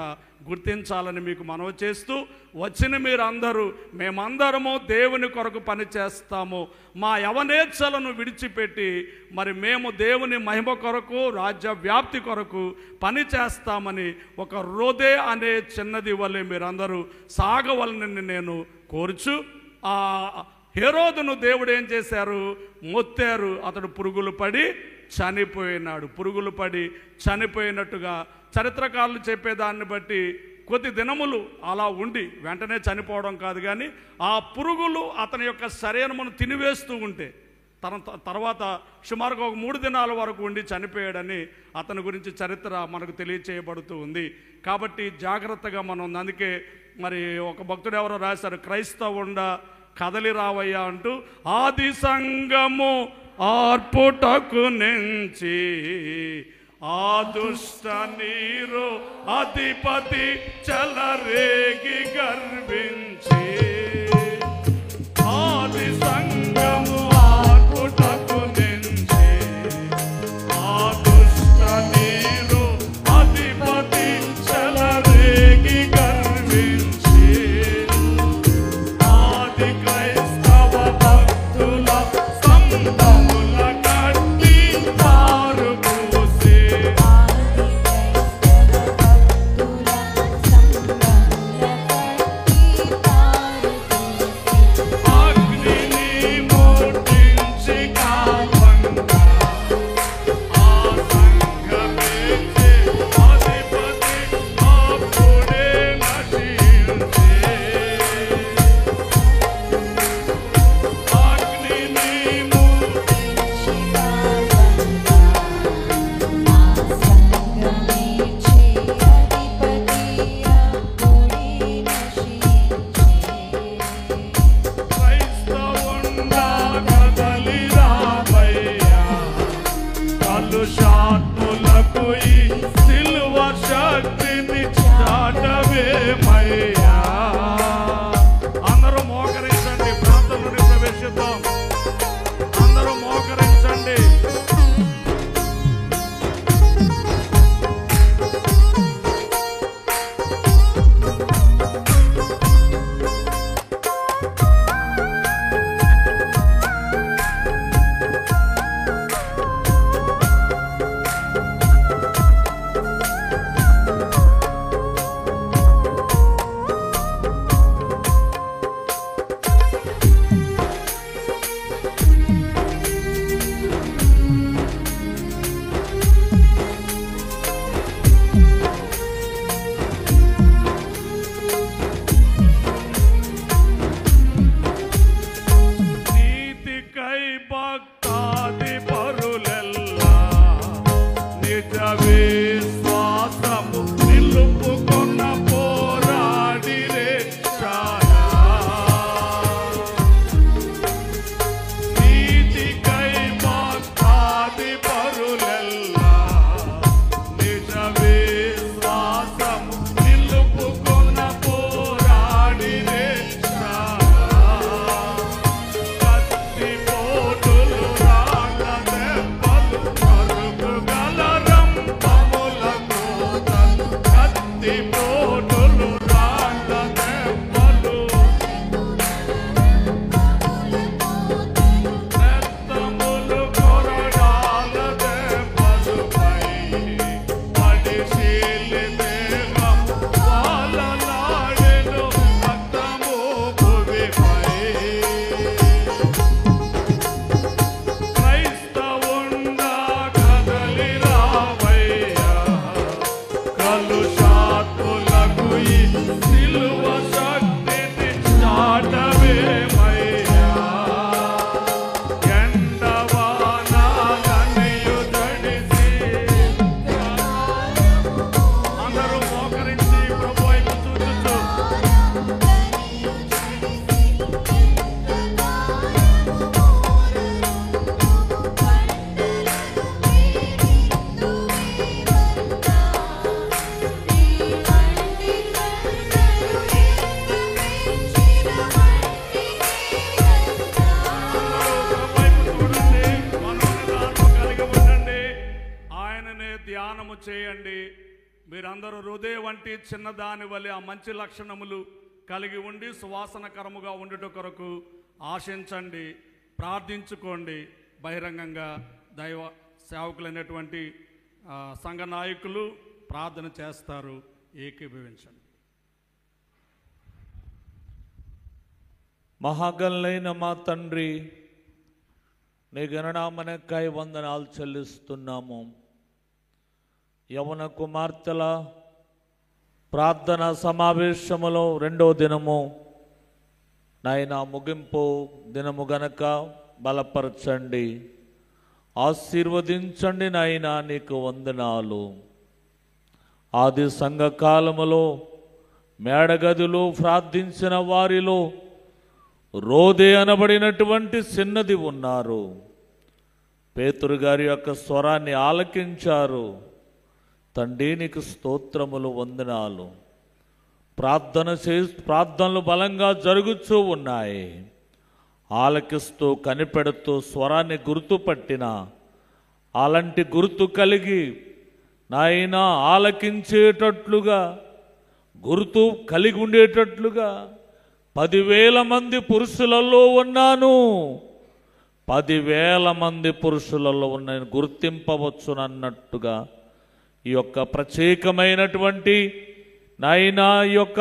గుర్తించాలని మీకు మనవి చేస్తూ, వచ్చిన మీరందరూ మేమందరము దేవుని కొరకు పని చేస్తాము, మా యవనేచ్ఛలను విడిచిపెట్టి మరి మేము దేవుని మహిమ కొరకు రాజ్య వ్యాప్తి కొరకు పని చేస్తామని ఒక రోదే అనే చిన్నది వల్లే మీరందరూ సాగవలనని నేను కోరుచు, ఆ హేరోదును దేవుడు ఏం చేశారు? మొత్తారు. అతడు పురుగులు పడి చనిపోయినాడు. పురుగులు పడి చనిపోయినట్టుగా చరిత్రకారులు చెప్పేదాన్ని బట్టి కొద్ది దినములు అలా ఉండి వెంటనే చనిపోవడం కాదు, కానీ ఆ పురుగులు అతని యొక్క శరీరమును తినివేస్తూ ఉంటే తర్వాత సుమారుగా ఒక 3 దినాల వరకు ఉండి చనిపోయాడని అతని గురించి చరిత్ర మనకు తెలియచేయబడుతూ ఉంది. కాబట్టి జాగ్రత్తగా మనం, అందుకే మరి ఒక భక్తుడు ఎవరో రాశారు, క్రైస్తవుండ కదలి రావయ్యా అంటూ, ఆది సంఘము ఆర్పుటకు నుంచి ఆ దుష్ట నీరు అధిపతి చలరేగి గర్వించి, ఆది సంఘము ఆర్పుటకు నుంచి ఆ దుష్ట నీరు అధిపతి చలరేగి గర్వించి, ఆది క్రైస్తవ భక్తుల సంఘముల కట్టి తారు పూసి, చేయండి. మీరందరూ హృదయ వంటి చిన్నదాని వలె ఆ మంచి లక్షణములు కలిగి ఉండి సువాసనకరముగా ఉండుట కొరకు ఆశించండి, ప్రార్థించుకోండి. బహిరంగంగా దైవ సేవకులైనటువంటి సంఘ నాయకులు ప్రార్థన చేస్తారు, ఏకీభవించండి. మహాగణులైన మా తండ్రి, నీ గణనామనకై వందనాలు చెల్లిస్తున్నాము. యవన కుమార్తెల ప్రార్థన సమావేశములో రెండో దినము నాయన ముగింపు దినము గనక బలపరచండి, ఆశీర్వదించండి నాయన. నీకు వందనాలు. ఆది సంఘకాలములో మేడగదిలో ప్రార్థించిన వారిలో రోదే అనబడినటువంటి చిన్నది ఉన్నారు. పేతురు గారి యొక్క స్వరాన్ని ఆలకించారు. తండ్రి నీకు స్తోత్రములు, వందనాలు. ప్రార్థనలు బలంగా జరుగుతూ ఉన్నాయి. ఆలకిస్తూ కనిపెడుతూ స్వరాన్ని గుర్తుపట్టిన అలాంటి గుర్తు కలిగి నాయన ఆలకించేటట్లుగా గుర్తు కలిగి ఉండేటట్లుగా 10,000 మంది పురుషులలో ఉన్నాను, 10,000 మంది పురుషులలో ఉన్నాను గుర్తింపవచ్చునన్నట్టుగా ఈ యొక్క ప్రత్యేకమైనటువంటి నాయనా ఈ యొక్క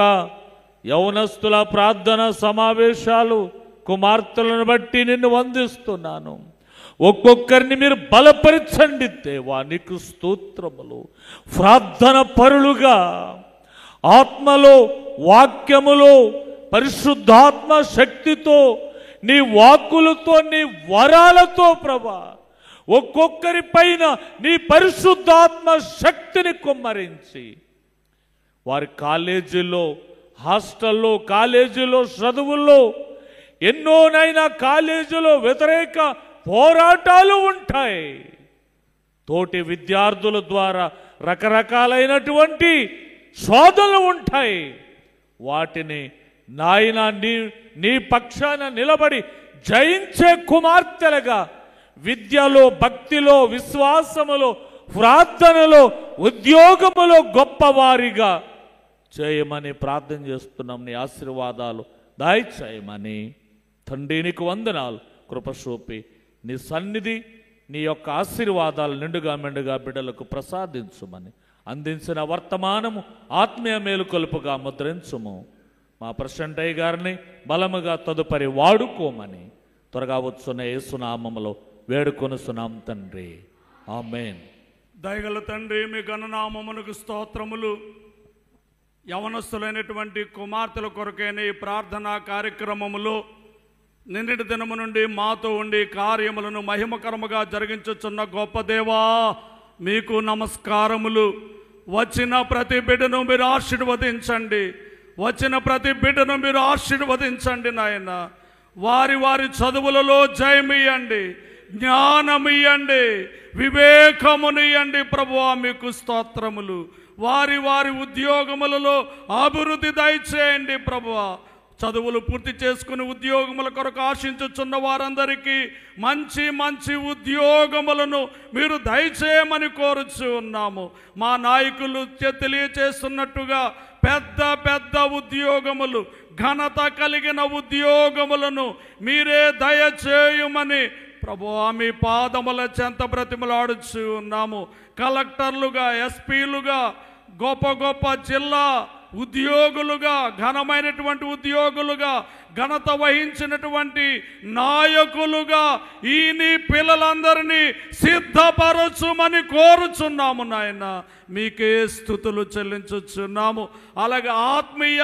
యవనస్తుల ప్రార్థన సమావేశాలు కుమార్తెలను బట్టి నిన్ను వందిస్తున్నాను. ఒక్కొక్కరిని మీరు బలపరచండి దేవా, నీకు స్తోత్రములు. ప్రార్థన పరులుగా ఆత్మలో వాక్యములో పరిశుద్ధాత్మ శక్తితో నీ వాక్కులతో నీ వరాలతో ప్రభా ఒక్కొక్కరి పైన నీ పరిశుద్ధాత్మ శక్తిని కుమ్మరించి వారి కాలేజీలో, హాస్టల్లో, కాలేజీలో, చదువుల్లో ఎన్నోనైనా కాలేజీలో వ్యతిరేక పోరాటాలు ఉంటాయి. తోటి విద్యార్థుల ద్వారా రకరకాలైనటువంటి శోధనలు ఉంటాయి. వాటిని నాయన నీ పక్షాన నిలబడి జయించే కుమార్తెలుగా విద్యలో, భక్తిలో, విశ్వాసములో, ప్రార్థనలో, ఉద్యోగములో గొప్పవారిగా చేయమని ప్రార్థన చేస్తున్నాం. నీ ఆశీర్వాదాలు దయచేయమని తండ్రి నీకు వందనాలు. కృపచూపి నీ సన్నిధి, నీ యొక్క ఆశీర్వాదాలు నిండుగా మెండుగా బిడ్డలకు ప్రసాదించుమని, అందించిన వర్తమానము ఆత్మీయ మేలుకొలుపుగా ముద్రించుము. మా ప్రశాంతయ్య గారిని బలముగా తదుపరి వాడుకోమని త్వరగా వచ్చున్న యేసునామములో వేడుకొనుచున్నాం తండ్రి, ఆమేన్. దయగల తండ్రి, మీ ఘననామమునకు స్తోత్రములు. యవనస్తులైనటువంటి కుమార్తెల కొరకైన ఈ ప్రార్థనా కార్యక్రమములో నిన్నటి దినము నుండి మాతో ఉండి కార్యములను మహిమకరముగా జరిగించుచున్న గొప్ప దేవా, మీకు నమస్కారములు. వచ్చిన ప్రతి బిడ్డను మీరు ఆశీర్వదించండి, వచ్చిన ప్రతి బిడ్డను మీరు ఆశీర్వదించండి నాయన. వారి వారి చదువులలో జయమియండి, జ్ఞానమియండి, వివేకమునియండి ప్రభువా, మీకు స్తోత్రములు. వారి వారి ఉద్యోగములలో అభివృద్ధి దయచేయండి ప్రభువా. చదువులు పూర్తి చేసుకుని ఉద్యోగముల కొరకు ఆశించుచున్న వారందరికీ మంచి మంచి ఉద్యోగములను మీరు దయచేయమని కోరుచు ఉన్నాము. మా నాయకులు తెలియచేస్తున్నట్టుగా పెద్ద పెద్ద ఉద్యోగములు, ఘనత కలిగిన ఉద్యోగములను మీరే దయచేయమని ప్రభువా మీ పాదముల చెంత బ్రతిమలాడుచు ఉన్నాము. కలెక్టర్లుగా, ఎస్పీలుగా, గొప్ప గొప్ప జిల్లా ఉద్యోగులుగా, ఘనమైనటువంటి ఉద్యోగులుగా, ఘనత వహించినటువంటి నాయకులుగా ఈ నీ పిల్లలందరినీ సిద్ధపరచుమని కోరుచున్నాము నాయన. మీకే స్తుతులు చెల్లించుచున్నాము. అలాగే ఆత్మీయ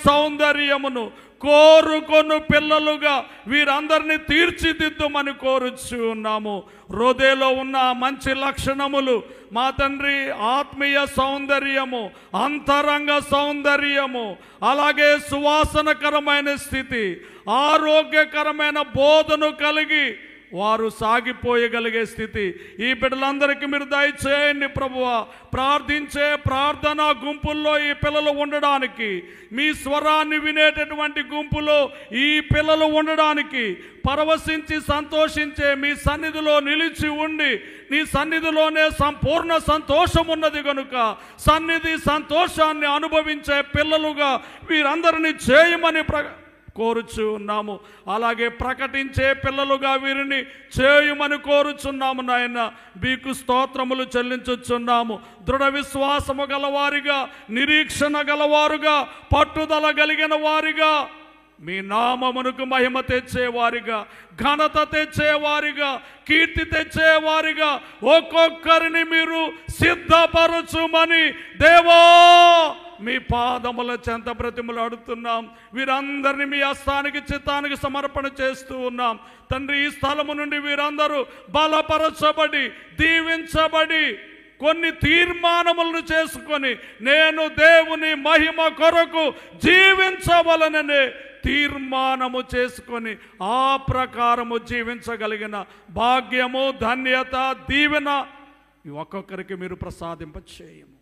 సౌందర్యమును కోరుకొను పిల్లలుగా వీరందరినీ తీర్చిదిద్దుమని కోరుచు ఉన్నాము. హృదయలో ఉన్న మంచి లక్షణములు మా తండ్రి, ఆత్మీయ సౌందర్యము, అంతరంగ సౌందర్యము, అలాగే సువాసనకరమైన స్థితి, ఆరోగ్యకరమైన బోధను కలిగి వారు సాగిపోయగలిగే స్థితి ఈ బిడ్డలందరికీ మీరు దయచేయండి ప్రభువా. ప్రార్థించే ప్రార్థనా గుంపుల్లో ఈ పిల్లలు ఉండడానికి, మీ స్వరాన్ని వినేటటువంటి గుంపులో ఈ పిల్లలు ఉండడానికి, పరవశించి సంతోషించే మీ సన్నిధిలో నిలిచి ఉండి నీ సన్నిధిలోనే సంపూర్ణ సంతోషం ఉన్నది కనుక సన్నిధి సంతోషాన్ని అనుభవించే పిల్లలుగా వీరందరినీ చేయమని కోరుచు ఉన్నాము. అలాగే ప్రకటించే పిల్లలుగా వీరిని చేయుమని కోరుచున్నాము నాయన. మీకు స్తోత్రములు చెల్లించుచున్నాము. దృఢ విశ్వాసము గలవారిగా, నిరీక్షణ గలవారుగా, పట్టుదల కలిగిన వారిగా, మీ నామమునకు మహిమ తెచ్చేవారిగా, ఘనత తెచ్చేవారిగా, కీర్తి తెచ్చేవారిగా ఒక్కొక్కరిని మీరు సిద్ధపరచుమని దేవా మీ పాదముల చెంత బ్రతిమలాడుతున్నాం. వీరందరినీ మీ హస్తానికి చిత్తానికి సమర్పణ చేస్తూ ఉన్నాం తండ్రి. ఈ స్థలము నుండి వీరందరూ బలపరచబడి, దీవించబడి, కొన్ని తీర్మానములను చేసుకొని నేను దేవుని మహిమ కొరకు జీవించవలననే తీర్మానము చేసుకొని ఆ ప్రకారము జీవించగలిగిన భాగ్యము, ధన్యత, దీవెన ఒక్కొక్కరికి మీరు ప్రసాదింపచేయము.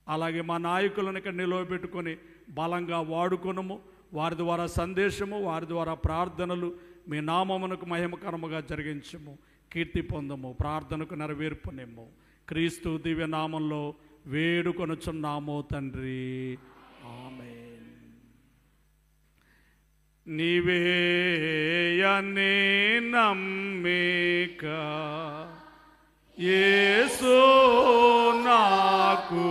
అలాగే మా నాయకులను ఇక్కడ నిలవబెట్టుకొని బలంగా వాడుకొనము. వారి ద్వారా సందేశము, వారి ద్వారా ప్రార్థనలు మీ నామమునకు మహిమకరముగా జరిగించము. కీర్తి పొందము, ప్రార్థనకు నెరవేర్పునేము. క్రీస్తు దివ్య నామంలో వేడుకొనుచున్నాము తండ్రి, ఆమేన్. నీవేయనే నమ్మిక యేసు నాకు